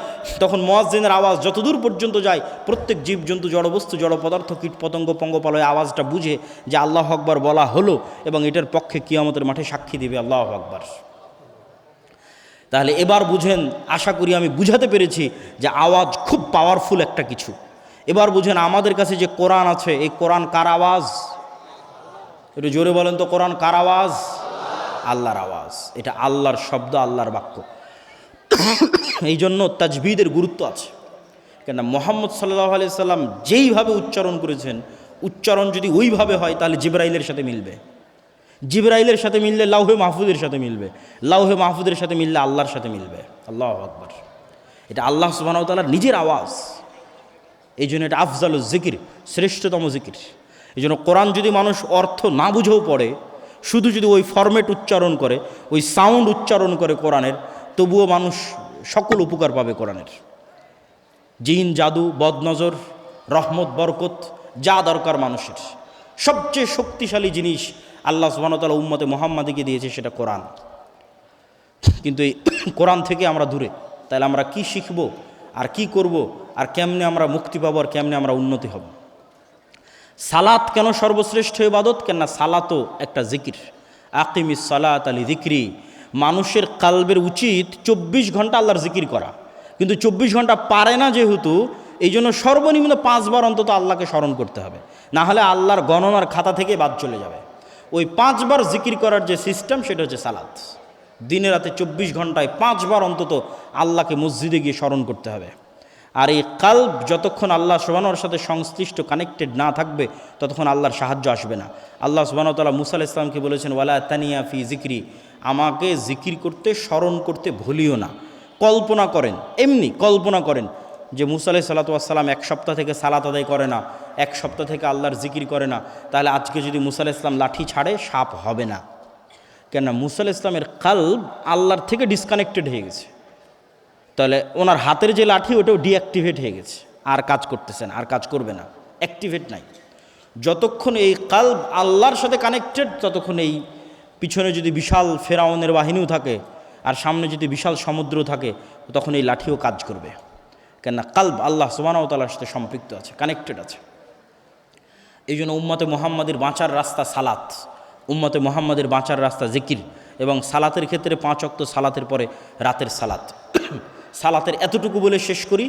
তখন মুয়াজ্জিনের আওয়াজ যতদূর পর্যন্ত যায়, প্রত্যেক জীবজন্তু, জড়বস্তু, জড় পদার্থ, কীটপতঙ্গ, পঙ্গপাল ওই আওয়াজটা বুঝে যে আল্লাহু আকবার বলা হলো, এবং এটার পক্ষে কিয়ামতের মাঠে সাক্ষী দিবে আল্লাহু আকবার। তাহলে এবার বুঝেন, আশা করি আমি বুঝাতে পেরেছি যে আওয়াজ খুব পাওয়ারফুল একটা কিছু। এবার বুঝেন আমাদের কাছে যে কোরআন আছে, এই কোরআন কার আওয়াজ? একটু জোরে বলেন তো, কোরআন কার আওয়াজ? আল্লাহর আওয়াজ। এটা আল্লাহর শব্দ, আল্লাহর বাক্য। এই জন্য তাজবিদের গুরুত্ব আছে। কেন মুহাম্মদ সাল্লাল্লাহু আলাইহি সাল্লাম যেইভাবে উচ্চারণ করেছেন, উচ্চারণ যদি ওইভাবে হয় তাহলে জিবরাইলের সাথে মিলবে। জিবরাইলের সাথে মিললে লাউহে মাহফুজের সাথে মিলবে, লাউহে মাহফুজের সাথে মিললে আল্লাহর সাথে মিলবে। আল্লাহু আকবার। এটা আল্লাহ সুবহানাহু ওয়া তাআলার নিজের আওয়াজ। এই জন্য এটা আফজালুজ জিকির, শ্রেষ্ঠতম জিকির। এই জন্য কোরআন যদি মানুষ অর্থ না বুঝেও পড়ে, শুধু যদি ওই ফরম্যাট উচ্চারণ করে, ওই সাউন্ড উচ্চারণ করে কোরআনের, তবুও মানুষ সকল উপকার পাবে কোরআনের। জিন, জাদু, বদনজর, রহমত, বরকত, যা দরকার মানুষের, সবচেয়ে শক্তিশালী জিনিস আল্লাহ সুবহানাহু ওয়া তাআলা উম্মতে মুহাম্মাদীকে দিয়েছে, সেটা কোরআন। কিন্তু এই কোরআন থেকে আমরা দূরে। তাহলে আমরা কি শিখব আর কি করব, আর কেমনে আমরা মুক্তি পাবো, আর কেমনে আমরা উন্নতি হব? সালাত কেন সর্বশ্রেষ্ঠ ইবাদত? কেননা সালাতও একটা জিকির। আকিমিস সালাত আলি যিকরি। মানুষের কালবের উচিত 24 ঘন্টা আল্লাহর জিকির করা, কিন্তু 24 ঘন্টা পারে না যেহেতু, এই জন্য সর্বনিম্ন 5 বার অন্তত আল্লাহকে স্মরণ করতে হবে, না হলে আল্লাহর গণনার খাতা থেকে বাদ চলে যাবে। ওই 5 বার জিকির করার যে সিস্টেম, সেটা হচ্ছে সালাত। দিনে রাতে 24 ঘন্টায় 5 বার অন্তত আল্লাহকে মসজিদে গিয়ে স্মরণ করতে হবে। আর এই কালব যতক্ষণ আল্লাহ সুবহানাহু ওয়ার সাথে সংশ্লিষ্ট, কানেক্টেড না থাকবে, ততক্ষণ আল্লাহর সাহায্য আসবে না। আল্লাহ সুবহানাহু ওয়া তাআলা মুসা আলাইহিস সালামকে বলেছেন, ওয়ালা তানিয়া ফি যিকরি, আমাকে জিকির করতে, স্মরণ করতে ভুলিও না। কল্পনা করেন, এমনি কল্পনা করেন যে মুসা আলাইহিস সালাতু ওয়াস সালাম 1 সপ্তাহ থেকে সালাত আদায় করে না, 1 সপ্তাহ থেকে আল্লাহর জিকির করে না, তাহলে আজকে যদি মুসা আলাইহিস সালাম লাঠি ছাড়ে, সাপ হবে না। কেন? মুসা আলাইহিস সালামের কালব আল্লাহর থেকে ডিসকানেক্টেড হয়ে গেছে। তাহলে ওনার হাতের যে লাঠি, ওটাও ডিঅ্যাক্টিভেট হয়ে গেছে, আর কাজ করতেছেন, আর কাজ করবে না, অ্যাক্টিভেট নাই। যতক্ষণ এই কালব আল্লাহর সাথে কানেক্টেড, ততক্ষণ এই পিছনে যদি বিশাল ফেরাউনের বাহিনীও থাকে, আর সামনে যদি বিশাল সমুদ্র থাকে, তখন এই লাঠিও কাজ করবে। কেননা কালব আল্লাহ সুবহানাহু ওয়া তাআলার সাথে সম্পৃক্ত আছে, কানেক্টেড আছে। এই জন্য উম্মতে মুহাম্মাদের বাঁচার রাস্তা সালাত, উম্মতে মুহাম্মাদের বাঁচার রাস্তা জিকির। এবং সালাতের ক্ষেত্রে 5 ওয়াক্ত সালাতের পরে রাতের সালাত। সালাতের এতটুকু বলে শেষ করি।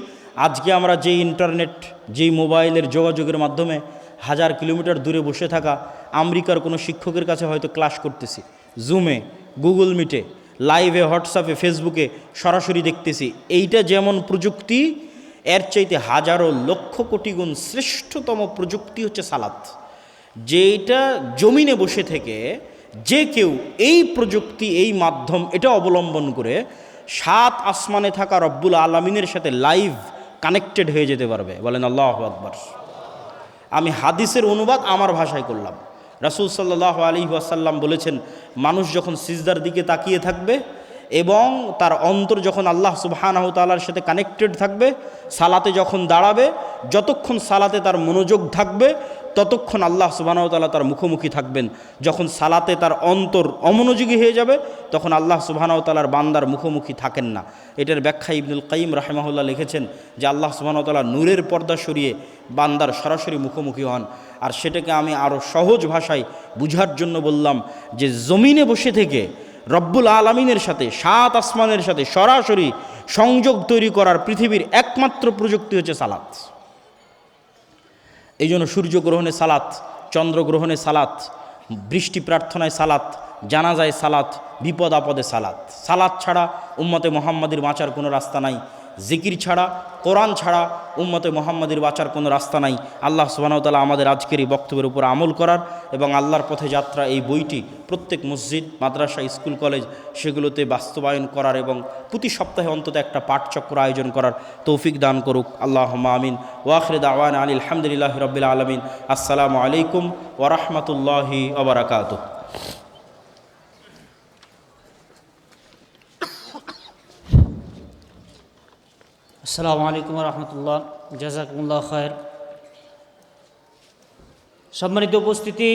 আজকে আমরা যেই ইন্টারনেট, যেই মোবাইলের যোগাযোগের মাধ্যমে 1000 কিলোমিটার দূরে বসে থাকা আমেরিকার কোনো শিক্ষকের কাছে হয়তো ক্লাস করতেছি, জুমে, গুগল মিটে, লাইভে, হোয়াটসঅ্যাপে, ফেসবুকে সরাসরি দেখতেছি। এইটা যেমন প্রযুক্তি, এর চাইতে হাজারো লক্ষ কোটি গুণ শ্রেষ্ঠতম প্রযুক্তি হচ্ছে সালাত, যেটা জমিনে বসে থেকে যে কেউ এই প্রযুক্তি, এই মাধ্যম এটা অবলম্বন করে 7 আসমানে থাকা রব্বুল আলামিনের সাথে লাইভ কানেক্টেড হয়ে যেতে পারবে। বলেন আল্লাহু আকবার। আমি হাদিসের অনুবাদ আমার ভাষায় করলাম। রাসূল সাল্লাল্লাহু আলাইহি ওয়াসাল্লাম বলেছেন, মানুষ যখন সিজদার দিকে তাকিয়ে থাকবে এবং তার অন্তর যখন আল্লাহ সুবহানাহু তাআলার সাথে কানেক্টেড থাকবে, সালাতে যখন দাঁড়াবে, যতক্ষণ সালাতে তার মনোযোগ থাকবে ততক্ষণ আল্লাহ সুবহানাহু তাআলা তার মুখোমুখি থাকবেন। যখন সালাতে তার অন্তর অমনোযোগী হয়ে যাবে তখন আল্লাহ সুবহানাহু তাআলার বান্দার মুখোমুখি থাকেন না। এটার ব্যাখ্যা ইবনুল কাইয়িম রাহিমাহুল্লাহ লিখেছেন যে আল্লাহ সুবহানাহু তাআলা নূরের পর্দা সরিয়ে বান্দার সরাসরি মুখোমুখি হন। আর সেটাকে আমি আরও সহজ ভাষায় বুঝার জন্য বললাম যে জমিনে বসে থেকে রব্বুল আলামিনের সাথে, 7 আসমানের সাথে সরাসরি সংযোগ তৈরি করার পৃথিবীর একমাত্র প্রযুক্তি হচ্ছে সালাত। এই জন্য সূর্যগ্রহণে সালাত, চন্দ্রগ্রহণে সালাত, বৃষ্টি প্রার্থনায় সালাত, জানাজায় সালাত, বিপদ আপদে সালাত। সালাত ছাড়া উম্মতে মুহাম্মাদির বাঁচার কোনো রাস্তা নাই। জিকির ছাড়া, কোরআন ছাড়া উম্মতে মুহাম্মাদির বাঁচার কোনো রাস্তা নাই। আল্লাহ সুবহানাহু ওয়া তাআলা আমাদের আজকের এই বক্তব্যের উপর আমল করার এবং আল্লাহর পথে যাত্রা এই বইটি প্রত্যেক মসজিদ, মাদ্রাসা, স্কুল, কলেজ সেগুলোতে বাস্তবায়ন করার এবং প্রতি সপ্তাহে অন্তত একটা পাঠচক্র আয়োজন করার তৌফিক দান করুক। আল্লাহুম্মা আমিন। ওয়া আখিরু দাওয়ানা আনিল হামদুলিল্লাহি রাব্বিল আলামিন। আসসালামু আলাইকুম ওয়া রাহমাতুল্লাহি ওয়া বারাকাতুহু। আসসালামু আলাইকুম রহমতুল্লাহ, জাযাকুমুল্লাহ খায়ের। সম্মানিত উপস্থিতি,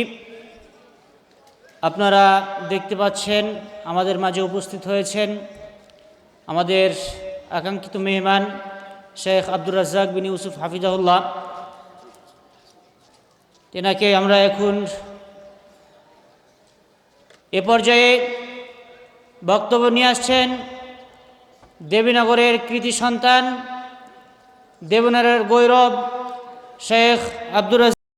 আপনারা দেখতে পাচ্ছেন আমাদের মাঝে উপস্থিত হয়েছেন আমাদের আকাঙ্ক্ষিত মেহমান শেখ আব্দুর রাজ্জাক বিন ইউসুফ হাফিজাহুল্লাহ। তেনাকে আমরা এখন এ পর্যায়ে বক্তব্য নিয়ে আসছেন দেবীনগরের কৃতি সন্তান, দেবনগরের গৌরব শেখ আব্দুর